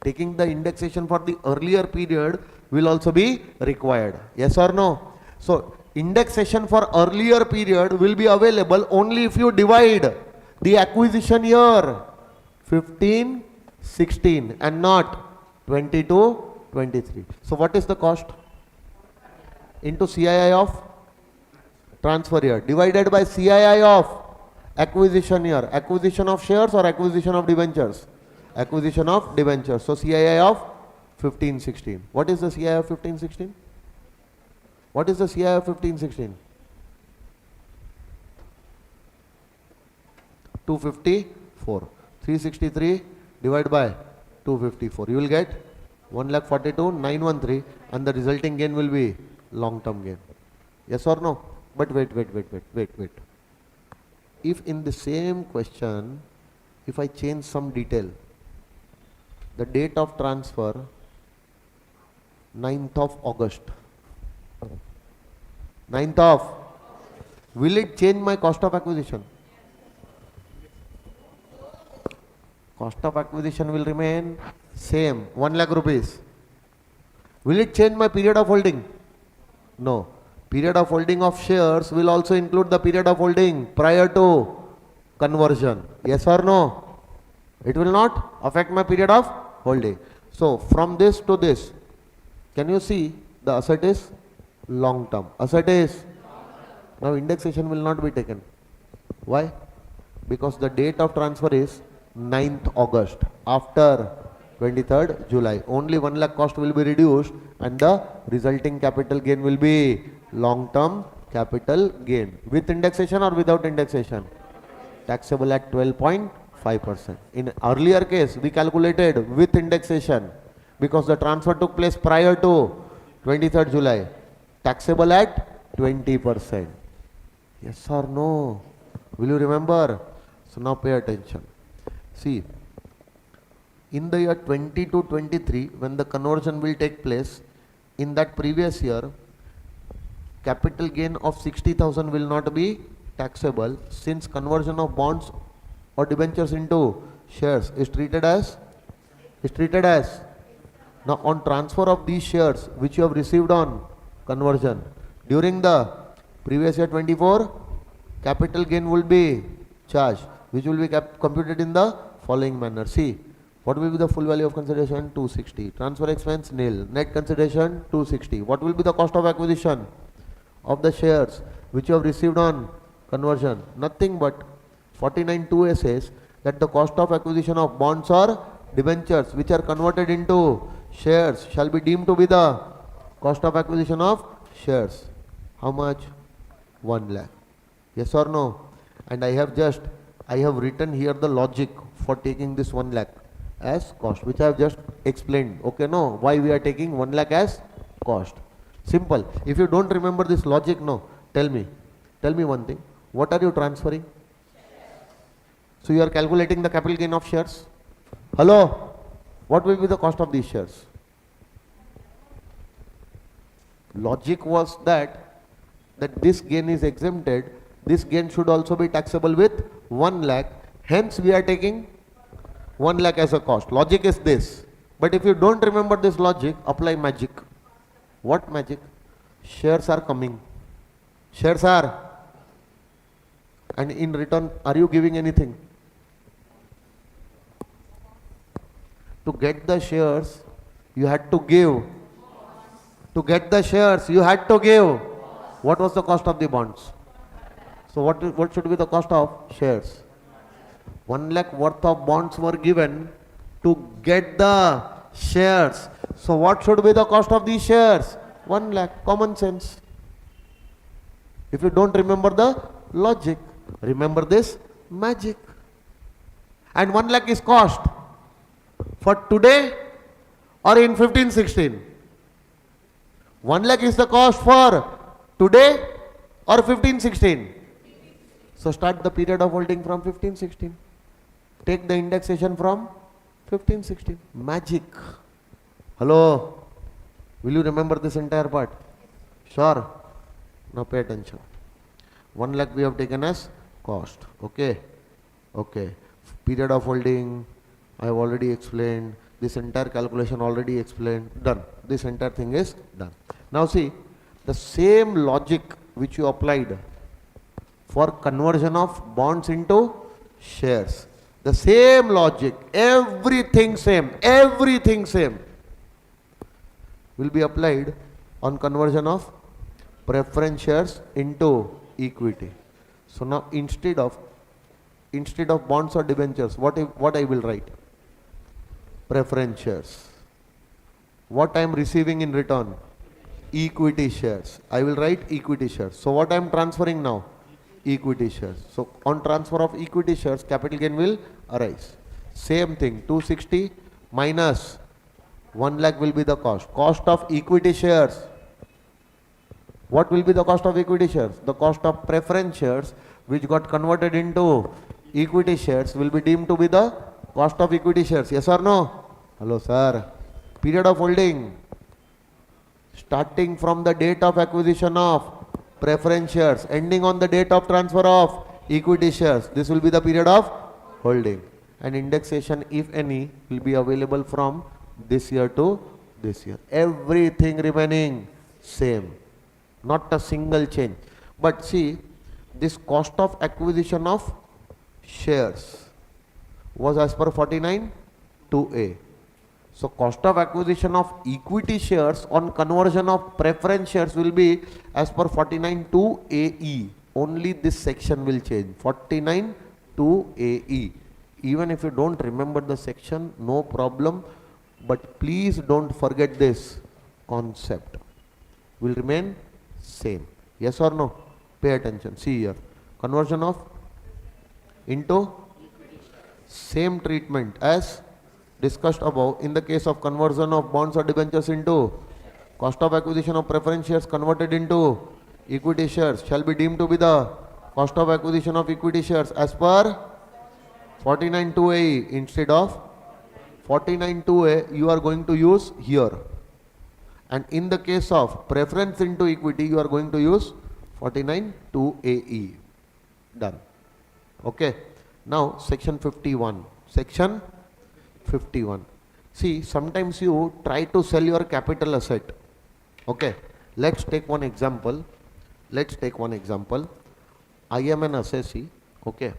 Taking the indexation for the earlier period will also be required. Yes or no? So indexation for earlier period will be available only if you divide the acquisition year 15-16 and not 22-23. So what is the cost? Into CII of transfer year divided by CII of acquisition year. Acquisition of shares or acquisition of debentures? Acquisition of debentures. So CII of 15-16. What is the CII of 15-16? What is the CII of 15-16? 254. 363 divided by 254. You will get 1,42,913 and the resulting gain will be long term gain. Yes or no? But wait. If in the same question, if I change some detail, the date of transfer 9th of August. 9th of, will it change my cost of acquisition? Cost of acquisition will remain same, 1 lakh rupees. Will it change my period of holding? No. Period of holding of shares will also include the period of holding prior to conversion. Yes or no? It will not affect my period of holding. So from this to this, can you see the asset is long term? Asset is, now indexation will not be taken. Why? Because the date of transfer is 9th August after 23rd July. Only 1 lakh cost will be reduced and the resulting capital gain will be long term capital gain. With indexation or without indexation? Taxable at 12.5%. In earlier case, we calculated with indexation because the transfer took place prior to 23rd July. Taxable at 20%. Yes or no? Will you remember? So now pay attention. See, in the year 22-23, when the conversion will take place, in that previous year, capital gain of 60,000 will not be taxable since conversion of bonds or debentures into shares is treated as now on transfer of these shares which you have received on conversion during the previous year 24, capital gain will be charged, which will be computed in the following manner. See, what will be the full value of consideration? 260. Transfer expense nil. Net consideration 260. What will be the cost of acquisition of the shares which you have received on conversion? Nothing but 49.2a says that the cost of acquisition of bonds or debentures which are converted into shares shall be deemed to be the cost of acquisition of shares. How much? 1 lakh. Yes or no? And I have written here the logic for taking this 1 lakh as cost, which I have just explained. Okay, no, why we are taking 1 lakh as cost. Simple. If you don't remember this logic, no, tell me one thing. What are you transferring? So you are calculating the capital gain of shares. Hello? What will be the cost of these shares? Logic was that this gain is exempted. This gain should also be taxable with 1 lakh. Hence we are taking 1 lakh as a cost. Logic is this. But if you don't remember this logic, apply magic. What magic? Shares are coming. Shares are. And in return, are you giving anything? To get the shares, you had to give. To get the shares, you had to give. What was the cost of the bonds? So what should be the cost of shares? 1 lakh worth of bonds were given to get the shares. So what should be the cost of these shares? 1 lakh. Common sense. If you don't remember the logic, remember this magic. And 1 lakh is cost for today or in 15-16? 1 lakh is the cost for today or 15-16? So start the period of holding from 15-16. Take the indexation from 15-16. Magic. Hello? Will you remember this entire part? Sure? Now pay attention. 1 lakh we have taken as cost. Okay? Okay. Period of holding, I have already explained. This entire calculation already explained. Done. This entire thing is done. Now see, the same logic which you applied for conversion of bonds into shares. The same logic, everything same, will be applied on conversion of preference shares into equity. So now instead of bonds or debentures, what I will write? Preference shares. What I am receiving in return? Equity shares. I will write equity shares. So what I am transferring now? Equity shares. So on transfer of equity shares, capital gain will arise. Same thing, 260 minus 1 lakh will be the cost. Cost of equity shares. What will be the cost of equity shares? The cost of preference shares which got converted into equity shares will be deemed to be the cost of equity shares. Yes or no? Hello sir. Period of holding. Starting from the date of acquisition of preference shares, ending on the date of transfer of equity shares. This will be the period of holding. And indexation, if any, will be available from this year to this year. Everything remaining same. Not a single change. But see, this cost of acquisition of shares was as per 49.2a. So cost of acquisition of equity shares on conversion of preference shares will be as per 49.2ae. Only this section will change. 49.2ae. Even if you don't remember the section, no problem. But please don't forget this concept. Will remain same. Yes or no? Pay attention. See here. Conversion of into same treatment as discussed above in the case of conversion of bonds or debentures into cost of acquisition of preference shares converted into equity shares shall be deemed to be the cost of acquisition of equity shares as per 49.2a instead of 49.2a you are going to use here. And in the case of preference into equity, you are going to use 49 2AE. Done. Okay. Now section 51. Section 51. See, sometimes you try to sell your capital asset. Okay. Let's take one example. I am an assessee. Okay.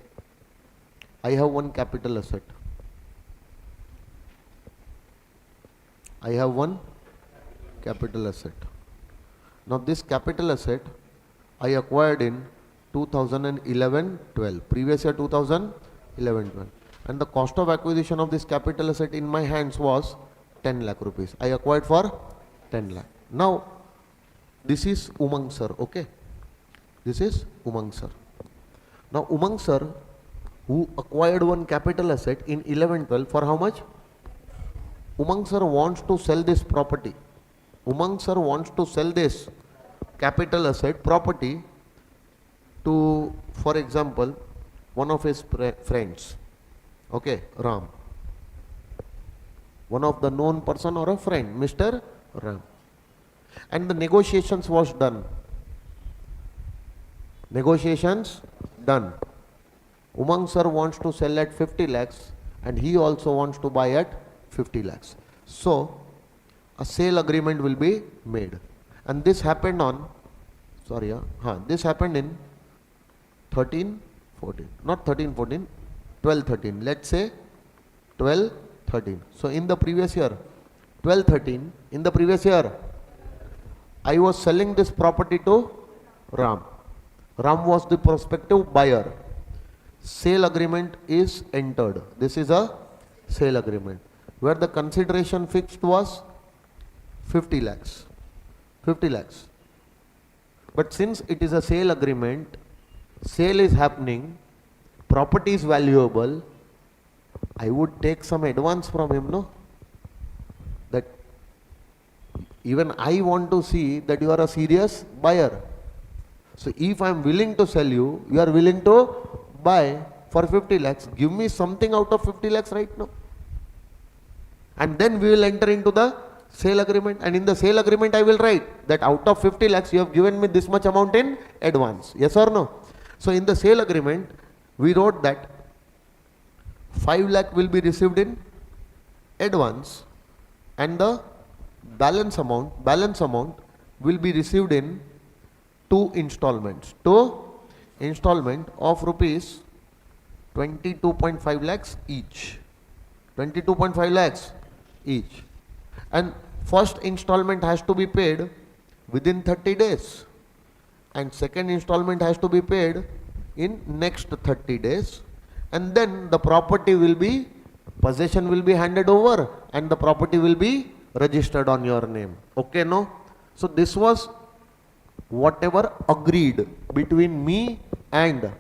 I have one capital asset. Now this capital asset I acquired in 2011-12, previous year 2011-12, and the cost of acquisition of this capital asset in my hands was 10 lakh rupees. I acquired for 10 lakh. Now this is Umang sir, okay? This is Umang sir. Now Umang sir, who acquired one capital asset in 11-12 for how much? Umang sir wants to sell this property. Umang sir wants to sell this capital asset property to, for example, one of his friends. Okay, Ram. One of the known person or a friend, Mr. Ram. And the negotiations was done. Umang sir wants to sell at 50 lakhs and he also wants to buy at 50 lakhs. So a sale agreement will be made, and this happened on, this happened in 13-14, not 13-14, 12-13, let's say 12-13. So in the previous year, 12-13, in the previous year, I was selling this property to Ram. Ram was the prospective buyer. Sale agreement is entered. This is a sale agreement where the consideration fixed was 50 lakhs. But since it is a sale agreement, sale is happening, property is valuable, I would take some advance from him, no? That even I want to see that you are a serious buyer. So if I am willing to sell you, you are willing to buy for 50 lakhs, give me something out of 50 lakhs right now. And then we will enter into the sale agreement, and in the sale agreement I will write that out of 50 lakhs you have given me this much amount in advance. Yes or no? So in the sale agreement we wrote that 5 lakh will be received in advance and the balance amount will be received in two installments of rupees 22.5 lakhs each. 22.5 lakhs each. And first installment has to be paid within 30 days and second installment has to be paid in next 30 days, and then the property will be, possession will be handed over and the property will be registered on your name. Okay, no? So this was whatever agreed between me and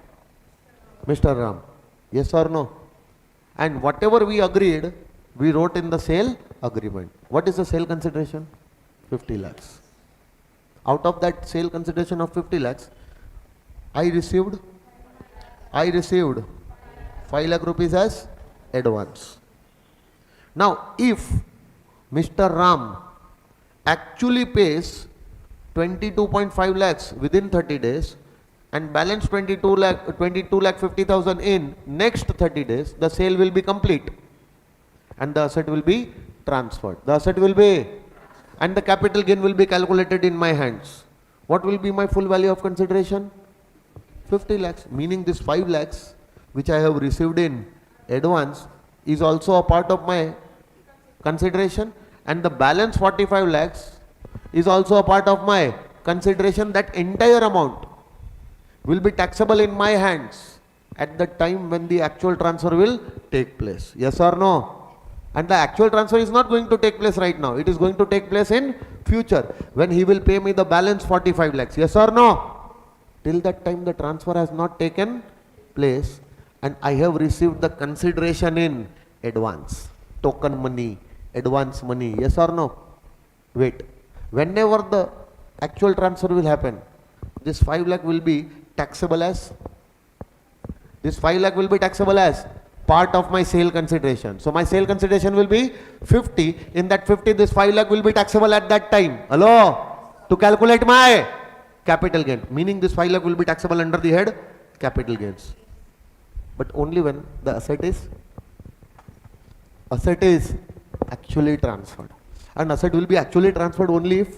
Mr. Ram. Yes or no? And whatever we agreed, we wrote in the sale agreement. What is the sale consideration? 50 lakhs. Out of that sale consideration of 50 lakhs, I received 5 lakh rupees as advance. Now, if Mr. Ram actually pays 22.5 lakhs within 30 days and balance 22 lakh 50,000 in next 30 days, the sale will be complete and the asset will be transferred. And the capital gain will be calculated in my hands. What will be my full value of consideration? 50 lakhs, meaning this 5 lakhs which I have received in advance is also a part of my consideration, and the balance 45 lakhs is also a part of my consideration. That entire amount will be taxable in my hands at the time when the actual transfer will take place. Yes or no? And the actual transfer is not going to take place right now. It is going to take place in future when he will pay me the balance 45 lakhs. Yes or no? Till that time the transfer has not taken place and I have received the consideration in advance. Token money, advance money. Yes or no? Wait. Whenever the actual transfer will happen, this 5 lakh will be taxable as part of my sale consideration. So my sale consideration will be 50. In that 50, this 5 lakh will be taxable at that time. Hello? To calculate my capital gain. Meaning this 5 lakh will be taxable under the head capital gains. But only when the asset is actually transferred. And asset will be actually transferred only if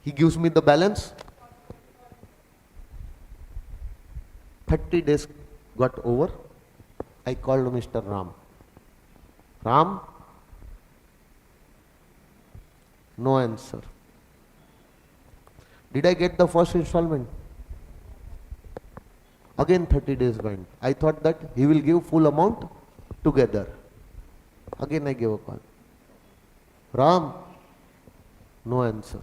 he gives me the balance. 30 days got over. I called Mr. Ram. Ram? No answer. Did I get the first installment? Again 30 days went. I thought that he will give full amount together. Again I gave a call. Ram? No answer.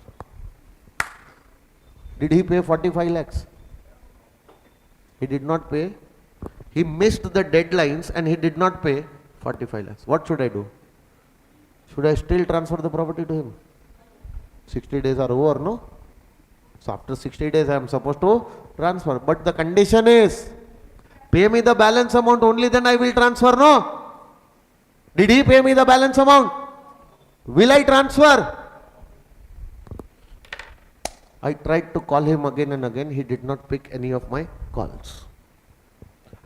Did he pay 45 lakhs? He did not pay. He missed the deadlines and he did not pay 45 lakhs. What should I do? Should I still transfer the property to him? 60 days are over, no? So after 60 days I am supposed to transfer. But the condition is, pay me the balance amount, only then I will transfer, no? Did he pay me the balance amount? Will I transfer? I tried to call him again and again. He did not pick any of my calls.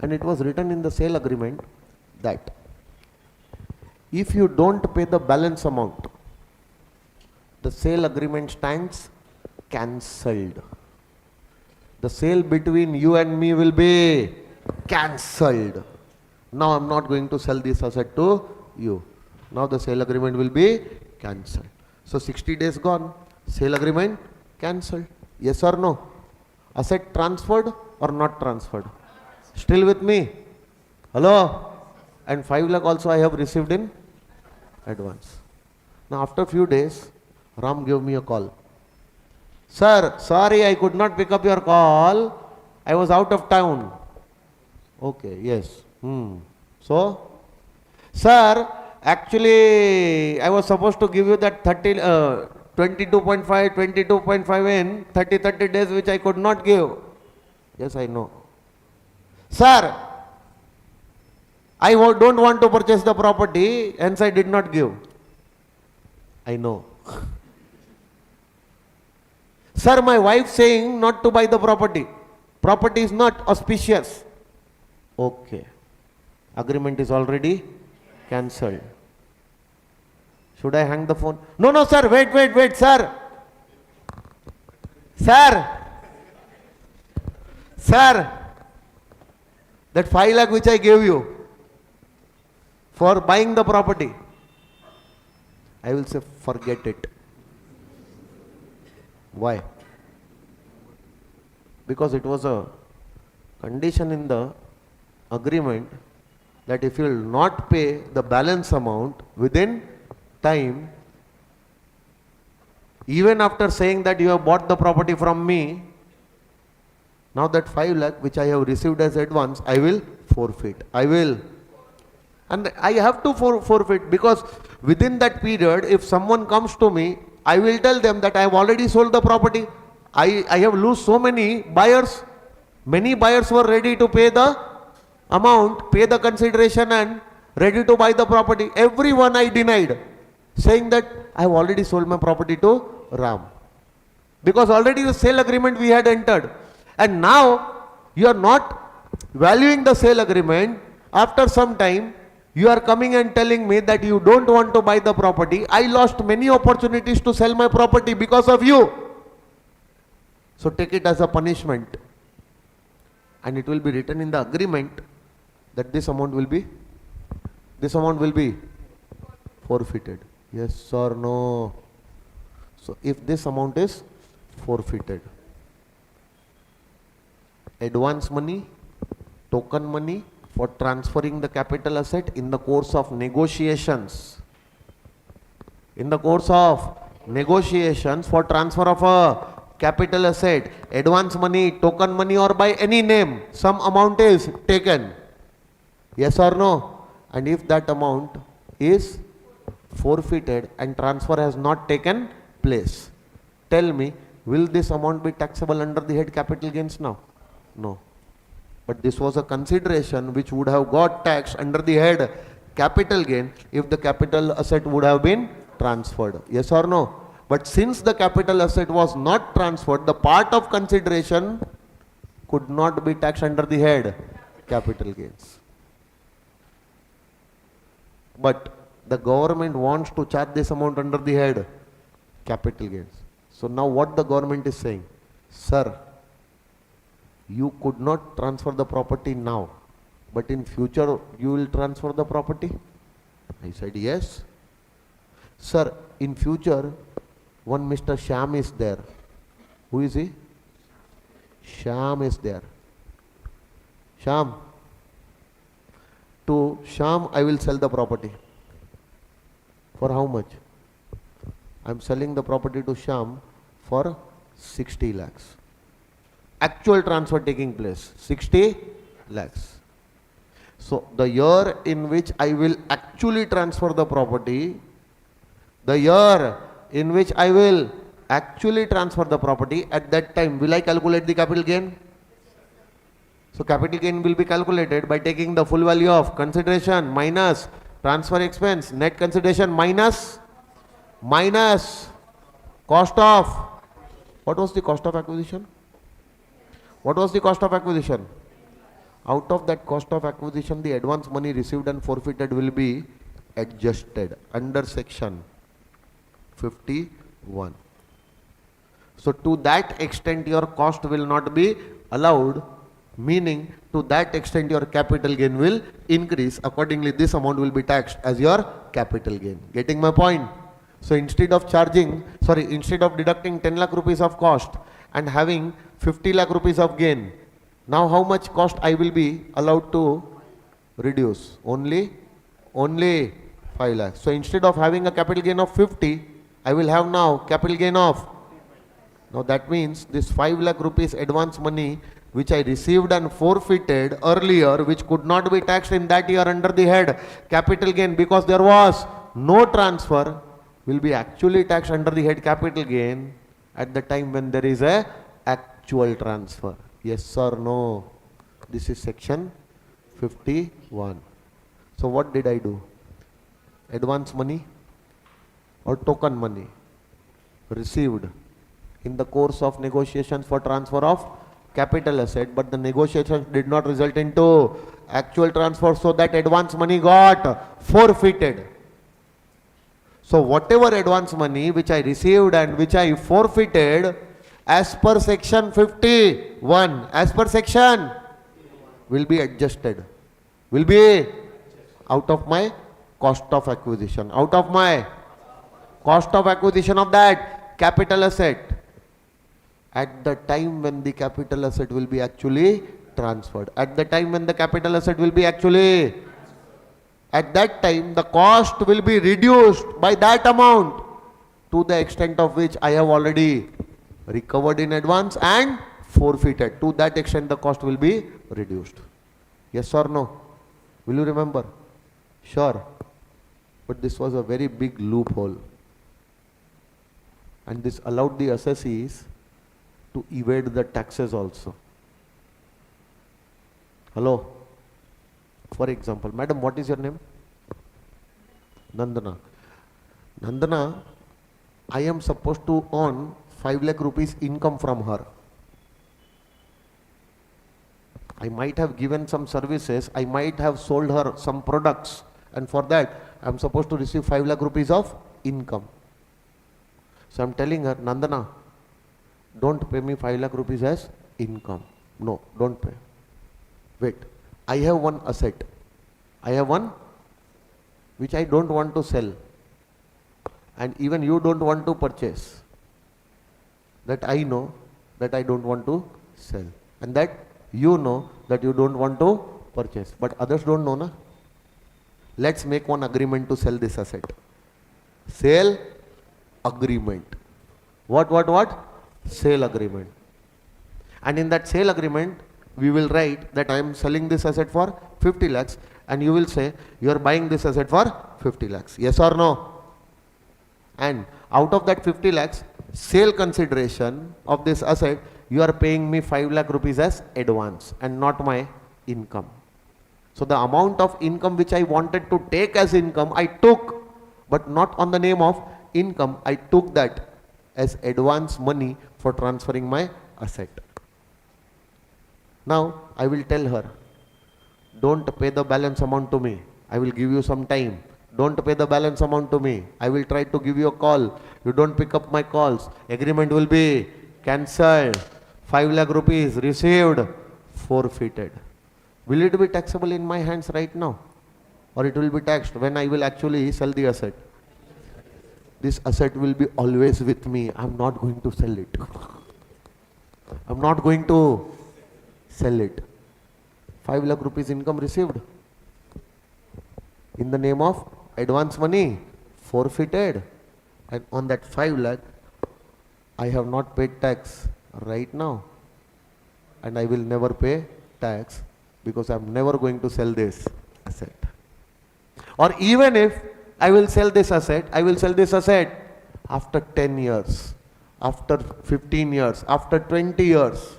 And it was written in the sale agreement that if you don't pay the balance amount, the sale agreement stands cancelled. The sale between you and me will be cancelled. Now I am not going to sell this asset to you. Now the sale agreement will be cancelled. So 60 days gone, sale agreement cancelled. Yes or no? Asset transferred or not transferred? Still with me? Hello? And 5 lakh also I have received in advance. Now after few days, Ram gave me a call. Sir, sorry I could not pick up your call. I was out of town. Okay, yes. So, sir, actually I was supposed to give you that 22.5 in 30 days which I could not give. Yes, I know. Sir, I don't want to purchase the property, hence I did not give. I know. Sir, my wife saying not to buy the property. Property is not auspicious. Okay. Agreement is already cancelled. Should I hang the phone? No, no, sir. Wait, sir. Sir. That 5 lakh which I gave you for buying the property, I will say forget it. Why? Because it was a condition in the agreement that if you will not pay the balance amount within time, even after saying that you have bought the property from me, now that 5 lakh which I have received as advance, I will forfeit. I will. And I have to forfeit, because within that period, if someone comes to me, I will tell them that I have already sold the property. I have lost so many buyers. Many buyers were ready to pay the amount, pay the consideration and ready to buy the property. Everyone I denied, saying that I have already sold my property to Ram. Because already the sale agreement we had entered. And now you are not valuing the sale agreement. After some time, you are coming and telling me that you don't want to buy the property. I lost many opportunities to sell my property because of you. So take it as a punishment. And it will be written in the agreement that this amount will be forfeited. Yes or no? So if this amount is forfeited, advance money, token money for transferring the capital asset in the course of negotiations. In the course of negotiations for transfer of a capital asset, advance money, token money or by any name, some amount is taken. Yes or no? And if that amount is forfeited and transfer has not taken place, tell me, will this amount be taxable under the head capital gains now? No. But this was a consideration which would have got taxed under the head capital gain if the capital asset would have been transferred. Yes or no? But since the capital asset was not transferred, the part of consideration could not be taxed under the head capital gains. But the government wants to charge this amount under the head capital gains. So now what the government is saying, sir, you could not transfer the property now, but in future you will transfer the property? I said yes. Sir, in future one Mr. Shyam is there. Who is he? Shyam is there. Shyam. To Shyam I will sell the property. For how much? I am selling the property to Shyam for 60 lakhs. Actual transfer taking place, 60 lakhs. So the year in which I will actually transfer the property, at that time, will I calculate the capital gain? So capital gain will be calculated by taking the full value of consideration minus transfer expense, net consideration minus cost of, what was the cost of acquisition? What was the cost of acquisition? Out of that cost of acquisition, the advance money received and forfeited will be adjusted under section 51. So to that extent your cost will not be allowed, meaning to that extent your capital gain will increase. Accordingly, this amount will be taxed as your capital gain. Getting my point? So instead of deducting 10 lakh rupees of cost and having 50 lakh rupees of gain, now how much cost I will be allowed to reduce? Only 5 lakhs. So instead of having a capital gain of 50, I will have now capital gain of. Now that means this 5 lakh rupees advance money which I received and forfeited earlier, which could not be taxed in that year under the head capital gain because there was no transfer, will be actually taxed under the head capital gain at the time when there is a actual transfer. Yes or no? This is section 51. So what did I do? Advance money or token money received in the course of negotiations for transfer of capital asset, but the negotiations did not result into actual transfer, so that advance money got forfeited. So whatever advance money which I received and which I forfeited as per section 51, as per section, will be adjusted, will be out of my cost of acquisition, out of my cost of acquisition of that capital asset at the time when the capital asset will be actually transferred. At the time when the capital asset will be actually, at that time the cost will be reduced by that amount to the extent of which I have already recovered in advance and forfeited. To that extent the cost will be reduced. Yes or no? Will you remember? Sure. But this was a very big loophole. And this allowed the assessees to evade the taxes also. Hello? For example, madam, what is your name? Nandana. Nandana, I am supposed to earn 5 lakh rupees income from her. I might have given some services, I might have sold her some products, and for that I am supposed to receive 5 lakh rupees of income. So I am telling her, Nandana, don't pay me 5 lakh rupees as income. No, don't pay. Wait, I have one asset. I have one which I don't want to sell. And even you don't want to purchase. That I know that I don't want to sell. And that you know that you don't want to purchase. But others don't know, na? Let's make one agreement to sell this asset. Sale agreement. What? Sale agreement. And in that sale agreement, we will write that I am selling this asset for 50 lakhs and you will say you are buying this asset for 50 lakhs. Yes or no? And out of that 50 lakhs, sale consideration of this asset, you are paying me 5 lakh rupees as advance and not my income. So the amount of income which I wanted to take as income, I took, but not on the name of income. I took that as advance money for transferring my asset. Now I will tell her, don't pay the balance amount to me. I will give you some time. Don't pay the balance amount to me. I will try to give you a call. You don't pick up my calls. Agreement will be cancelled. 5 lakh rupees received, forfeited. Will it be taxable in my hands right now? Or it will be taxed when I will actually sell the asset? This asset will be always with me. I am not going to sell it. I am not going to sell it. 5 lakh rupees income received in the name of advance money, forfeited, and on that 5 lakh I have not paid tax right now, and I will never pay tax because I am never going to sell this asset. Or even if I will sell this asset, I will sell this asset after 10 years, after 15 years, after 20 years.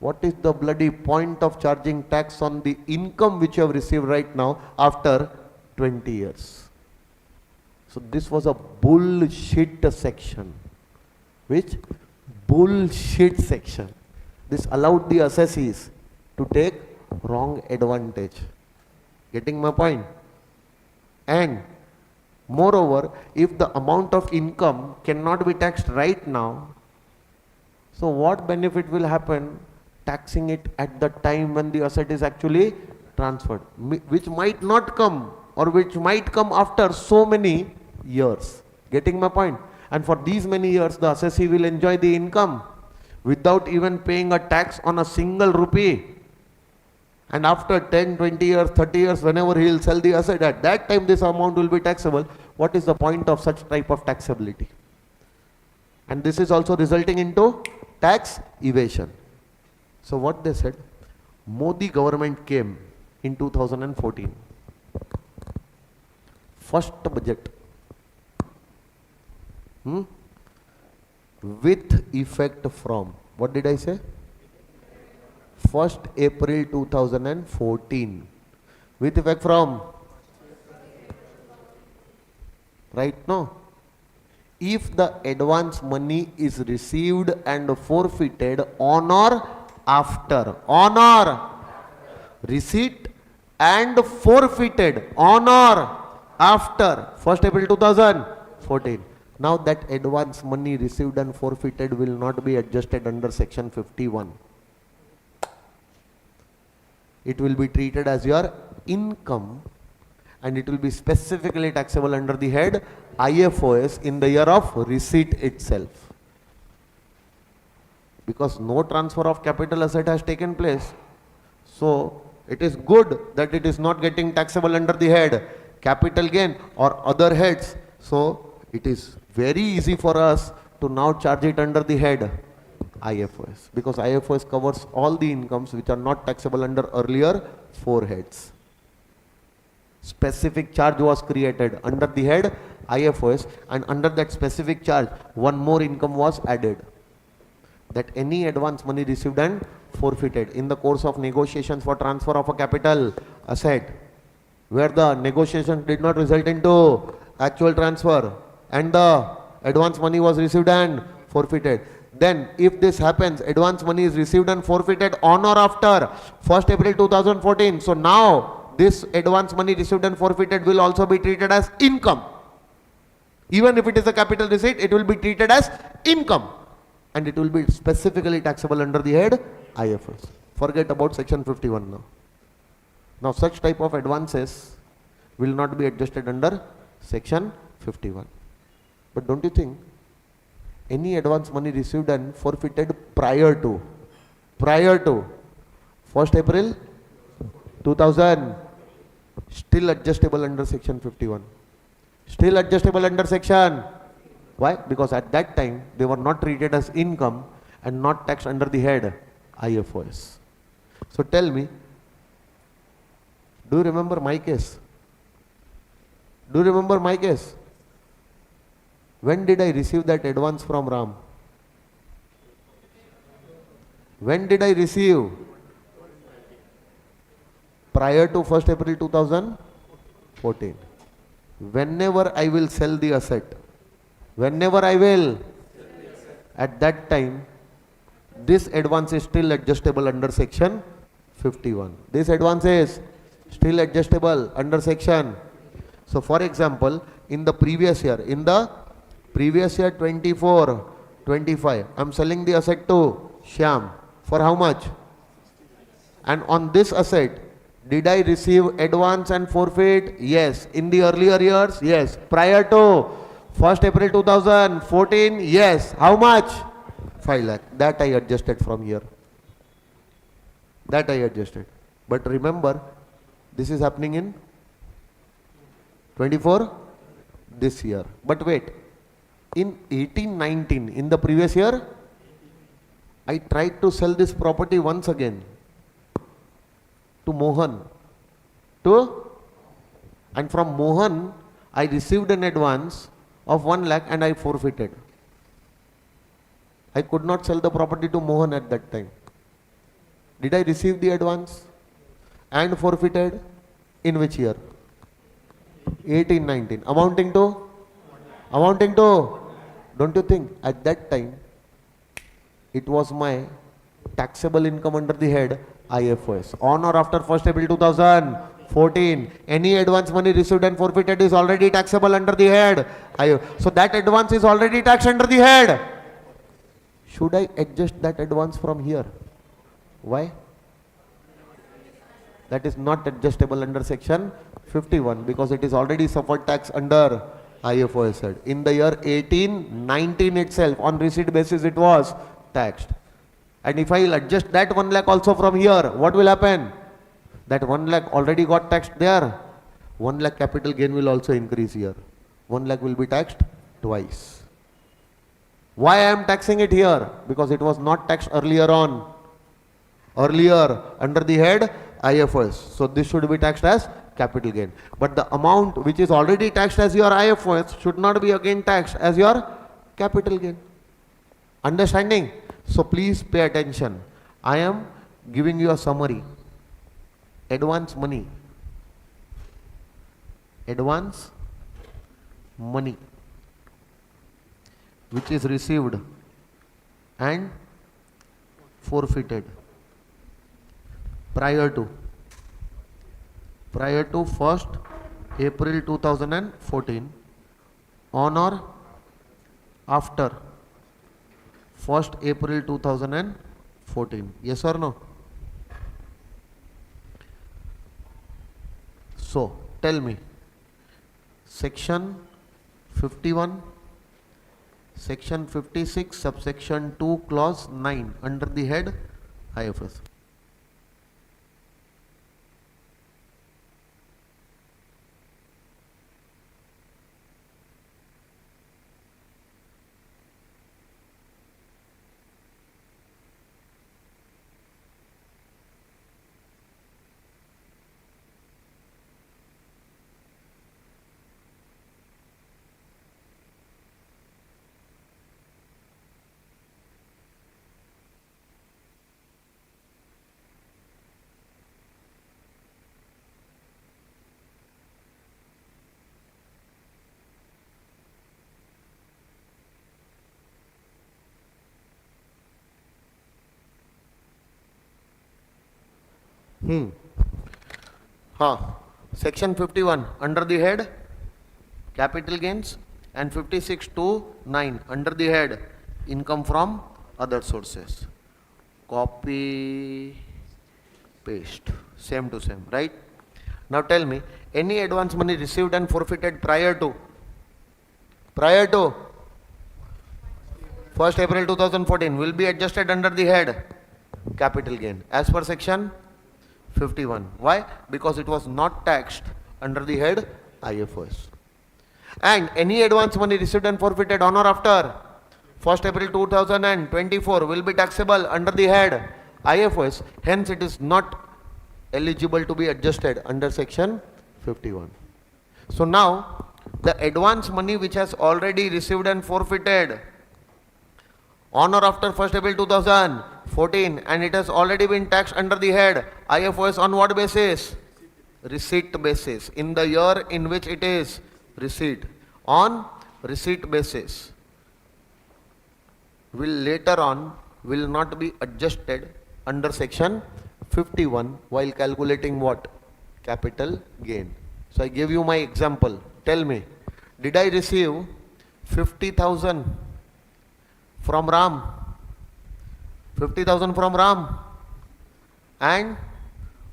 What is the bloody point of charging tax on the income which you have received right now after 20 years? So this was a bullshit section. Which? Bullshit section. This allowed the assessees to take wrong advantage. Getting my point? And moreover, if the amount of income cannot be taxed right now, so what benefit will happen taxing it at the time when the asset is actually transferred, which might not come, or which might come after so many years. Getting my point? And for these many years the assessee will enjoy the income without even paying a tax on a single rupee. And after 10, 20 years, 30 years, whenever he will sell the asset, at that time this amount will be taxable. What is the point of such type of taxability? And this is also resulting into tax evasion. So what they said, Modi government came in 2014. First budget. With effect from, what did I say? 1st April 2014. With effect from? Right now. If the advance money is received and forfeited on or after, receipt and forfeited on or after 1st April 2014. Now that advance money received and forfeited will not be adjusted under section 51. It will be treated as your income, and it will be specifically taxable under the head IFOS in the year of receipt itself. Because no transfer of capital asset has taken place. So it is good that it is not getting taxable under the head capital gain or other heads. So it is very easy for us to now charge it under the head IFOS, because IFOS covers all the incomes which are not taxable under earlier 4 heads. Specific charge was created under the head IFOS, and under that specific charge one more income was added, that any advance money received and forfeited in the course of negotiations for transfer of a capital asset, where the negotiation did not result into actual transfer and the advance money was received and forfeited. Then if this happens, advance money is received and forfeited on or after 1st April 2014. So now this advance money received and forfeited will also be treated as income. Even if it is a capital receipt, it will be treated as income, and it will be specifically taxable under the head IFRS. Forget about section 51 now. Now such type of advances will not be adjusted under section 51. But don't you think any advance money received and forfeited prior to 1st April 2000 still adjustable under section 51? Still adjustable under section. Why? Because at that time they were not treated as income and not taxed under the head IFOS. So tell me, do you remember my case? Do you remember my case? When did I receive that advance from Ram? When did I receive? prior to 1st April 2014. Whenever I will sell the asset, whenever I will, at that time, this advance is still adjustable under section 51. This advance is still adjustable under section. So for example, in the previous year 24, 25, I am selling the asset to Shyam for how much? And on this asset, did I receive advance and forfeit? Yes. In the earlier years? Yes. Prior to 1st April 2014? Yes. How much? 5 lakh. That I adjusted from here. That I adjusted. But remember, this is happening in 24 this year. But wait, in 18-19, in the previous year, I tried to sell this property once again to Mohan. And from Mohan, I received an advance of 1 lakh and I forfeited. I could not sell the property to Mohan at that time. Did I receive the advance and forfeited? In which year? 18-19. Amounting to? Don't you think at that time it was my taxable income under the head IFOS? On or after 1st April 2014, any advance money received and forfeited is already taxable under the head. So that advance is already taxed under the head. Should I adjust that advance from here? Why? That is not adjustable under section 51 because it is already suffered tax under IFOS head. In the year 18-19 itself, on receipt basis it was taxed. And if I will adjust that 1 lakh also from here, what will happen? That 1 lakh already got taxed there. 1 lakh capital gain will also increase here. 1 lakh will be taxed twice. Why I am taxing it here? Because it was not taxed earlier on. Earlier under the head IFOS. So this should be taxed as capital gain. But the amount which is already taxed as your IFOS should not be again taxed as your capital gain. Understanding? So please pay attention. I am giving you a summary. Advance money. Advance money which is received and forfeited prior to 1st April 2014 on or after 1st April 2014. Yes or no? So tell me, section 51, section 56, subsection 2, clause 9 under the head IFS. Section 51 under the head capital gains and 56 to 9 under the head income from other sources. Copy, paste, same to same, right? Now tell me, any advance money received and forfeited prior to 1st April 2014 will be adjusted under the head capital gain as per section 51. Why? Because it was not taxed under the head IFOS. And any advance money received and forfeited on or after 1st April 2024 will be taxable under the head IFOS. Hence it is not eligible to be adjusted under section 51. So now the advance money which has already received and forfeited on or after 1st April 2014 and it has already been taxed under the head IFOS on what basis? receipt basis, in the year in which it is received, on receipt basis, will later on will not be adjusted under section 51 while calculating what? Capital gain. So I give you my example. Tell me, did I receive 50,000 from Ram? 50,000 from Ram and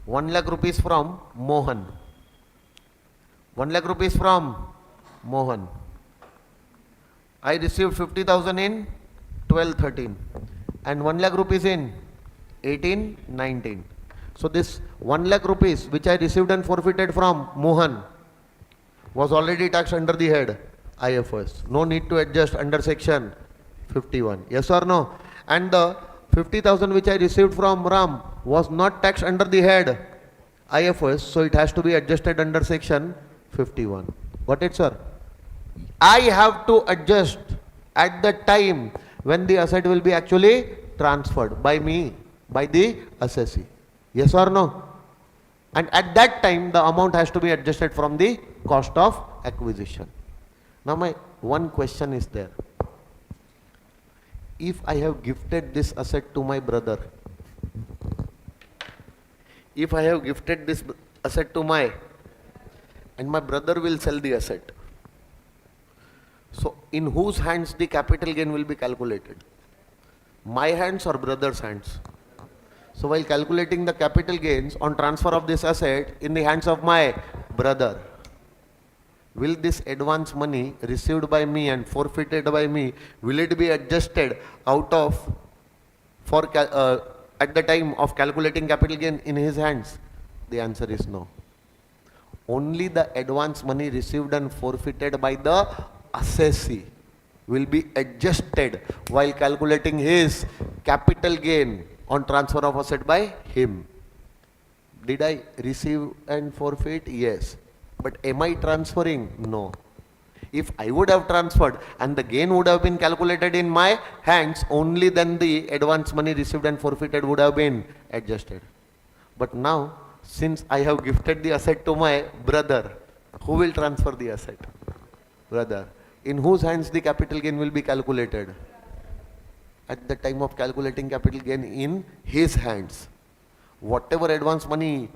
1 lakh rupees from Mohan. 1 lakh rupees from Mohan. I received 50,000 in 12-13 and 1 lakh rupees in 18-19. So this 1 lakh rupees which I received and forfeited from Mohan was already taxed under the head IFRS. No need to adjust under section 51. Yes or no? And the 50,000 which I received from Ram was not taxed under the head IFRS, so it has to be adjusted under section 51. Got it, sir? I have to adjust at the time when the asset will be actually transferred by me, by the assessee. Yes or no? And at that time the amount has to be adjusted from the cost of acquisition. Now my one question is there. If I have gifted this asset to my brother, if I have gifted this asset to and my brother will sell the asset, so in whose hands the capital gain will be calculated? My hands or brother's hands? So while calculating the capital gains on transfer of this asset in the hands of my brother, will this advance money received by me and forfeited by me, will it be adjusted out of at the time of calculating capital gain in his hands? The answer is no. Only the advance money received and forfeited by the assessee will be adjusted while calculating his capital gain on transfer of asset by him. Did I receive and forfeit? Yes. But am I transferring? No. If I would have transferred and the gain would have been calculated in my hands, only then the advance money received and forfeited would have been adjusted. But now, since I have gifted the asset to my brother, who will transfer the asset? Brother. In whose hands the capital gain will be calculated? At the time of calculating capital gain, in his hands. Whatever advance money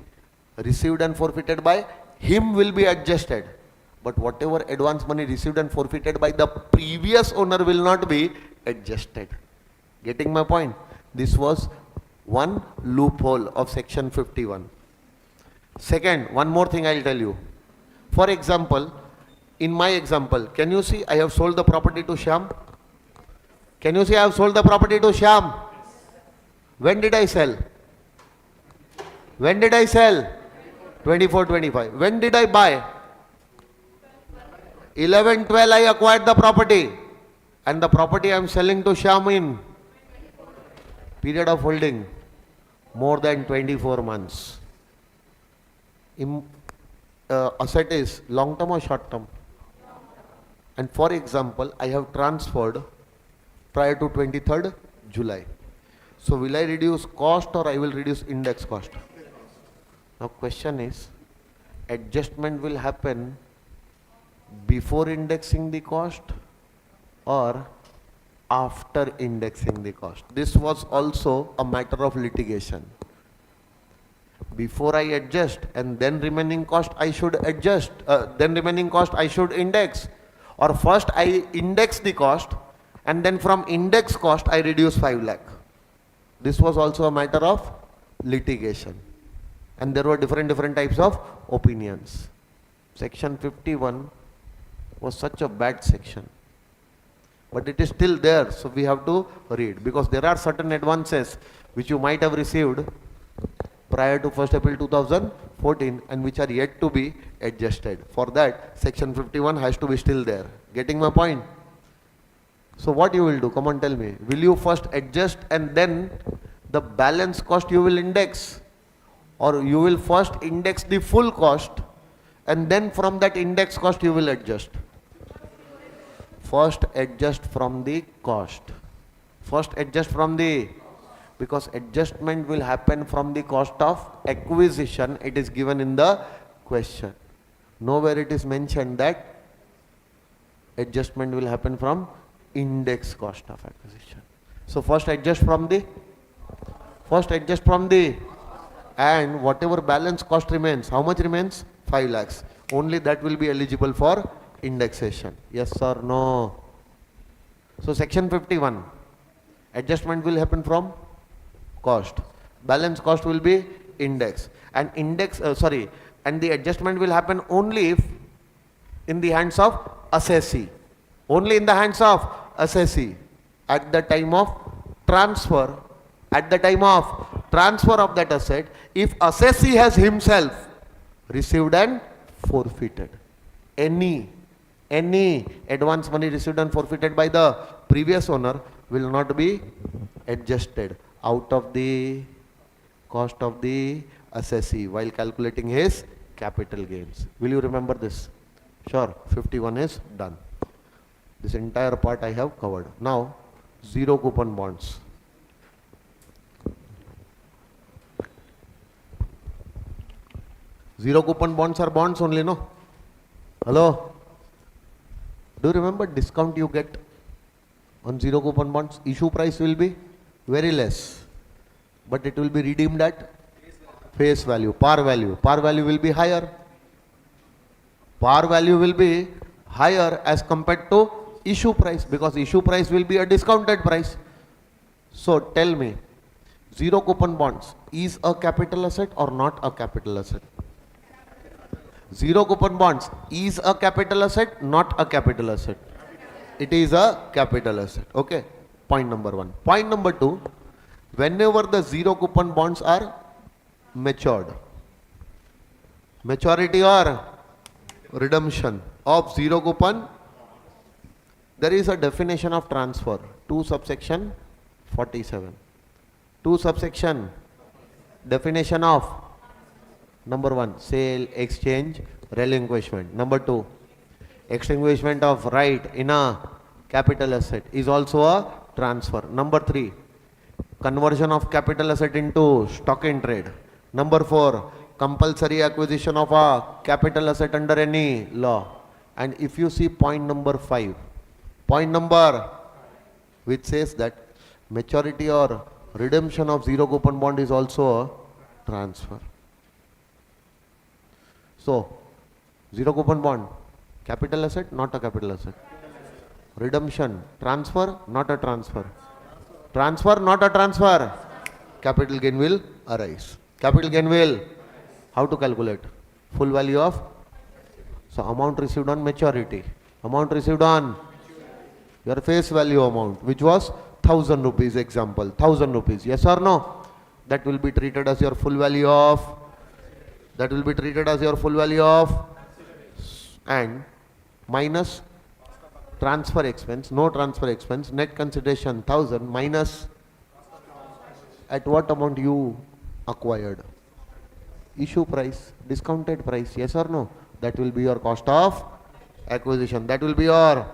received and forfeited by him will be adjusted, but whatever advance money received and forfeited by the previous owner will not be adjusted. Getting my point? This was one loophole of section 51. Second, one more thing I'll tell you. For example, in my example, can you see I have sold the property to Shyam? Can you see I have sold the property to Shyam? When did I sell? When did I sell? 24-25. When did I buy? 11-12 I acquired the property. And the property I am selling to Shyam in period of holding more than 24 months. Asset is long term or short term? And for example, I have transferred prior to 23rd July. So will I reduce cost or I will reduce index cost? Now question is, adjustment will happen before indexing the cost or after indexing the cost. This was also a matter of litigation. Before I adjust and then remaining cost I should adjust, then remaining cost I should index, or first I index the cost and then from index cost I reduce 5 lakh. This was also a matter of litigation. And there were different types of opinions. Section 51 was such a bad section. But it is still there, so we have to read. Because there are certain advances which you might have received prior to 1st April 2014 and which are yet to be adjusted. For that, section 51 has to be still there. Getting my point? So what you will do? Come on, tell me. Will you first adjust and then the balance cost you will index? Or you will first index the full cost and then from that index cost you will adjust? First adjust from the cost. First adjust from the, because adjustment will happen from the cost of acquisition. It is given in the question. Nowhere it is mentioned that adjustment will happen from index cost of acquisition. So first adjust from the, and whatever balance cost remains, how much remains? 5 lakhs. Only that will be eligible for indexation. Yes or no? So section 51, adjustment will happen from cost. Balance cost will be index. And and the adjustment will happen only if in the hands of assessee. Only in the hands of assessee. At the time of transfer, of that asset, if assessee has himself received and forfeited any advance money received and forfeited by the previous owner, will not be adjusted out of the cost of the assessee while calculating his capital gains. Will you remember this? Sure. 51 is done. This entire part I have covered. Now, zero coupon bonds. Zero coupon bonds are bonds only, no? Hello? Do you remember discount you get on zero coupon bonds? Issue price will be very less, but it will be redeemed at face value, par value. Par value will be higher. Par value will be higher as compared to issue price, because issue price will be a discounted price. So tell me, zero coupon bonds is a capital asset or not a capital asset? Zero coupon bonds is a capital asset, not a capital asset. It is a capital asset. Okay. Point number 1. Point number 2, whenever the zero coupon bonds are matured, maturity or redemption of zero coupon, there is a definition of transfer. 2 subsection 47. 2 subsection definition of number 1, sale, exchange, relinquishment. Number 2, extinguishment of right in a capital asset is also a transfer. Number 3, conversion of capital asset into stock in trade. Number 4, compulsory acquisition of a capital asset under any law. And if you see point number 5, which says that maturity or redemption of zero coupon bond is also a transfer. So, zero coupon bond, capital asset, not a capital asset. Redemption, transfer, not a transfer. Transfer, not a transfer. Capital gain will arise. Capital gain will, how to calculate? Full value of, so amount received on maturity. Amount received on your face value amount, which was 1000 rupees, example, 1000 rupees. Yes or no? That will be treated as your full value of, and minus transfer expense, no transfer expense, net consideration 1000 minus at what amount you acquired? Issue price, discounted price, yes or no? That will be your cost of acquisition. That will be your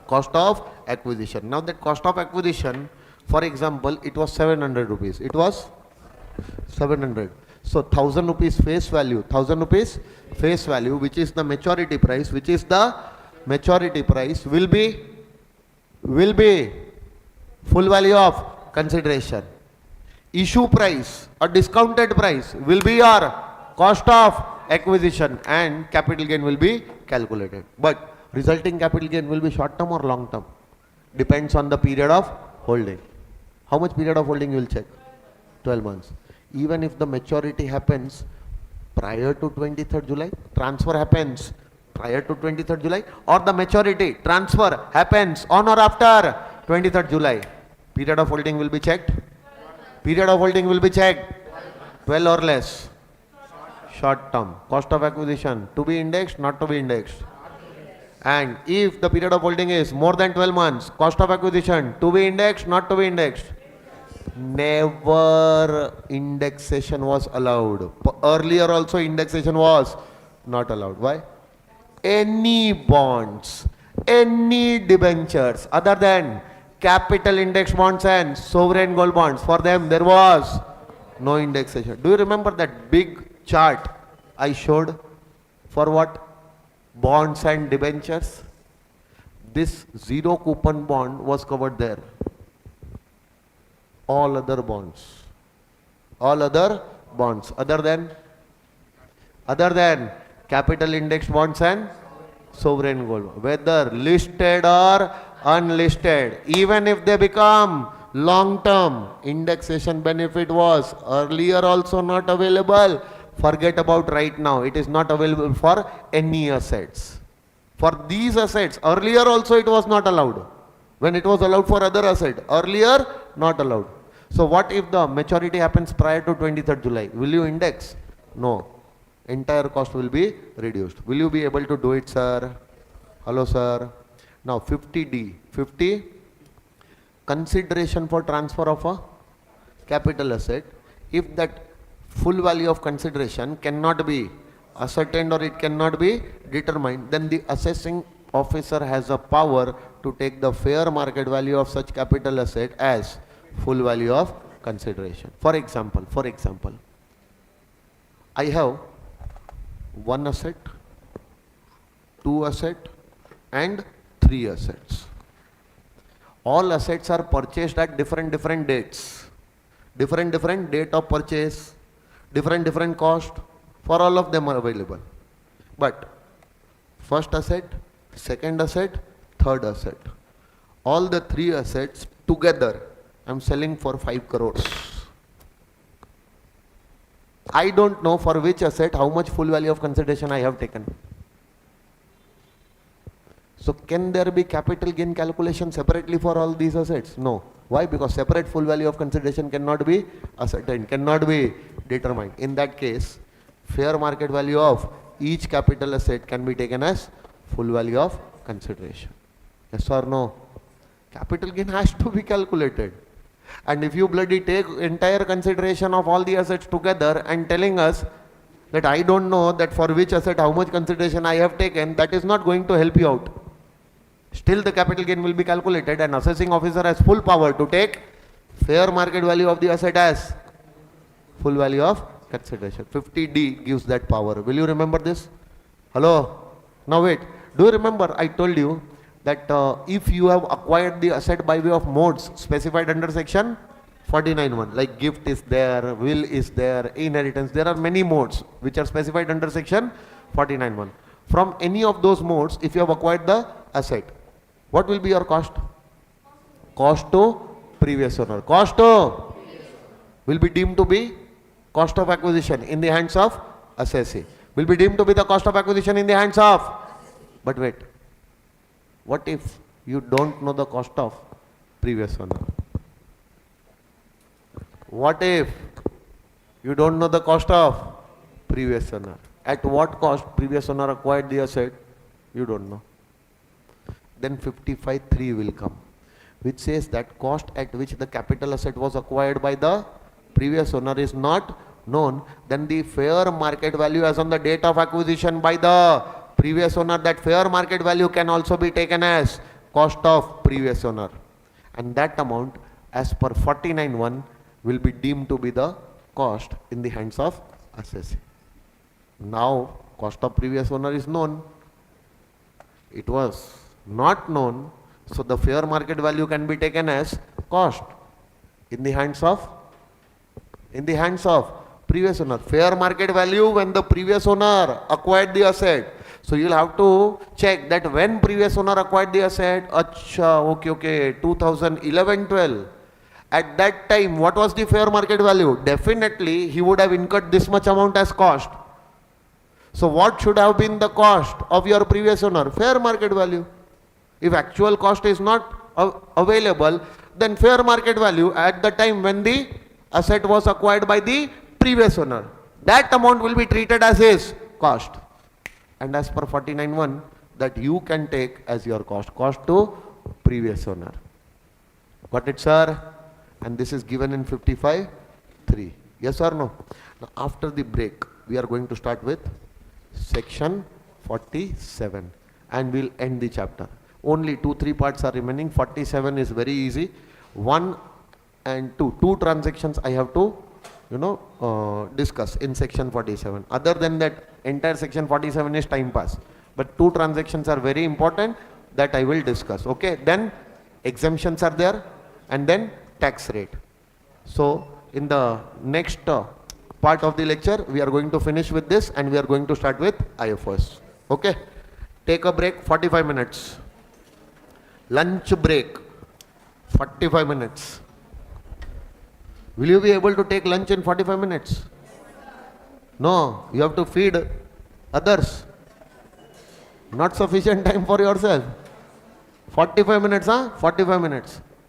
cost of acquisition. Now that cost of acquisition, for example, it was 700 rupees. It was 700. So 1000 rupees face value, which is the maturity price, will be full value of consideration. Issue price or discounted price will be your cost of acquisition, and capital gain will be calculated. But resulting capital gain will be short term or long term? Depends on the period of holding. How much period of holding you will check? 12 months. Even if the maturity happens prior to 23rd July, transfer happens prior to 23rd July, or the maturity transfer happens on or after 23rd July, period of holding will be checked. 12 or less. Short term. Cost of acquisition to be indexed, not to be indexed. And if the period of holding is more than 12 months, cost of acquisition to be indexed, not to be indexed. Never indexation was allowed. Earlier also indexation was not allowed. Why? Any bonds, any debentures other than capital index bonds and sovereign gold bonds, for them there was no indexation. Do you remember that big chart I showed For what? Bonds and debentures. This zero coupon bond was covered there. All other bonds. All other bonds other than capital indexed bonds and sovereign gold, whether listed or unlisted, even if they become long term, indexation benefit was earlier also not available. Forget about right now, it is not available for any assets. For these assets, earlier also it was not allowed. When it was allowed for other asset, earlier not allowed. So what if the maturity happens prior to 23rd July? Will you index? No. Entire cost will be reduced. Will you be able to do it, sir? Hello, sir. Now 50D. 50, consideration for transfer of a capital asset. If that full value of consideration cannot be ascertained or it cannot be determined, then the assessing officer has a power to take the fair market value of such capital asset as full value of consideration. For example, I have one asset, two asset and three assets. All assets are purchased at different dates. Different date of purchase, different cost. For all of them are available. But first asset, second asset, third asset. All the three assets together I am selling for 5 crores. I don't know for which asset how much full value of consideration I have taken. So can there be capital gain calculation separately for all these assets? No. Why? Because separate full value of consideration cannot be ascertained, cannot be determined. In that case, fair market value of each capital asset can be taken as full value of consideration. Yes or no? Capital gain has to be calculated. And if you bloody take entire consideration of all the assets together and telling us that I don't know that for which asset how much consideration I have taken, that is not going to help you out. Still the capital gain will be calculated and assessing officer has full power to take fair market value of the asset as full value of consideration. 50D gives that power. Will you remember this? Hello? Now wait. Do you remember I told you that if you have acquired the asset by way of modes specified under section 49(1), like gift is there, will is there, inheritance, there are many modes which are specified under section 49(1). From any of those modes, if you have acquired the asset, what will be your cost? Cost to previous owner. Cost to will be deemed to be cost of acquisition in the hands of assessee. Will be deemed to be the cost of acquisition in the hands of. But wait. What if you don't know the cost of previous owner? What if you don't know the cost of previous owner? At what cost previous owner acquired the asset? You don't know. Then 55(3) will come, which says that cost at which the capital asset was acquired by the previous owner is not known. Then the fair market value as on the date of acquisition by the previous owner, that fair market value can also be taken as cost of previous owner, and that amount as per 49(1) will be deemed to be the cost in the hands of assessee. Now cost of previous owner is known. It was not known, so the fair market value can be taken as cost in the hands of previous owner. Fair market value when the previous owner acquired the asset. So you will have to check that when previous owner acquired the asset, okay, 2011-12. At that time, what was the fair market value? Definitely, he would have incurred this much amount as cost. So what should have been the cost of your previous owner? Fair market value. If actual cost is not available, then fair market value at the time when the asset was acquired by the previous owner, that amount will be treated as his cost. And as per 49(1), that you can take as your cost to previous owner. Got it, sir? And this is given in 55(3). Yes or no? Now after the break, we are going to start with section 47 and we'll end the chapter. Only 2-3 parts are remaining. 47 is very easy. 1 and 2 transactions I have to discuss in section 47. Other than that, entire section 47 is time pass. But two transactions are very important that I will discuss. Okay, then exemptions are there, and then tax rate. So in the next part of the lecture, we are going to finish with this, and we are going to start with IFRS. Okay, take a break, 45 minutes. Lunch break, 45 minutes. Will you be able to take lunch in 45 minutes? No, you have to feed others. Not sufficient time for yourself. 45 minutes, huh? 45 minutes.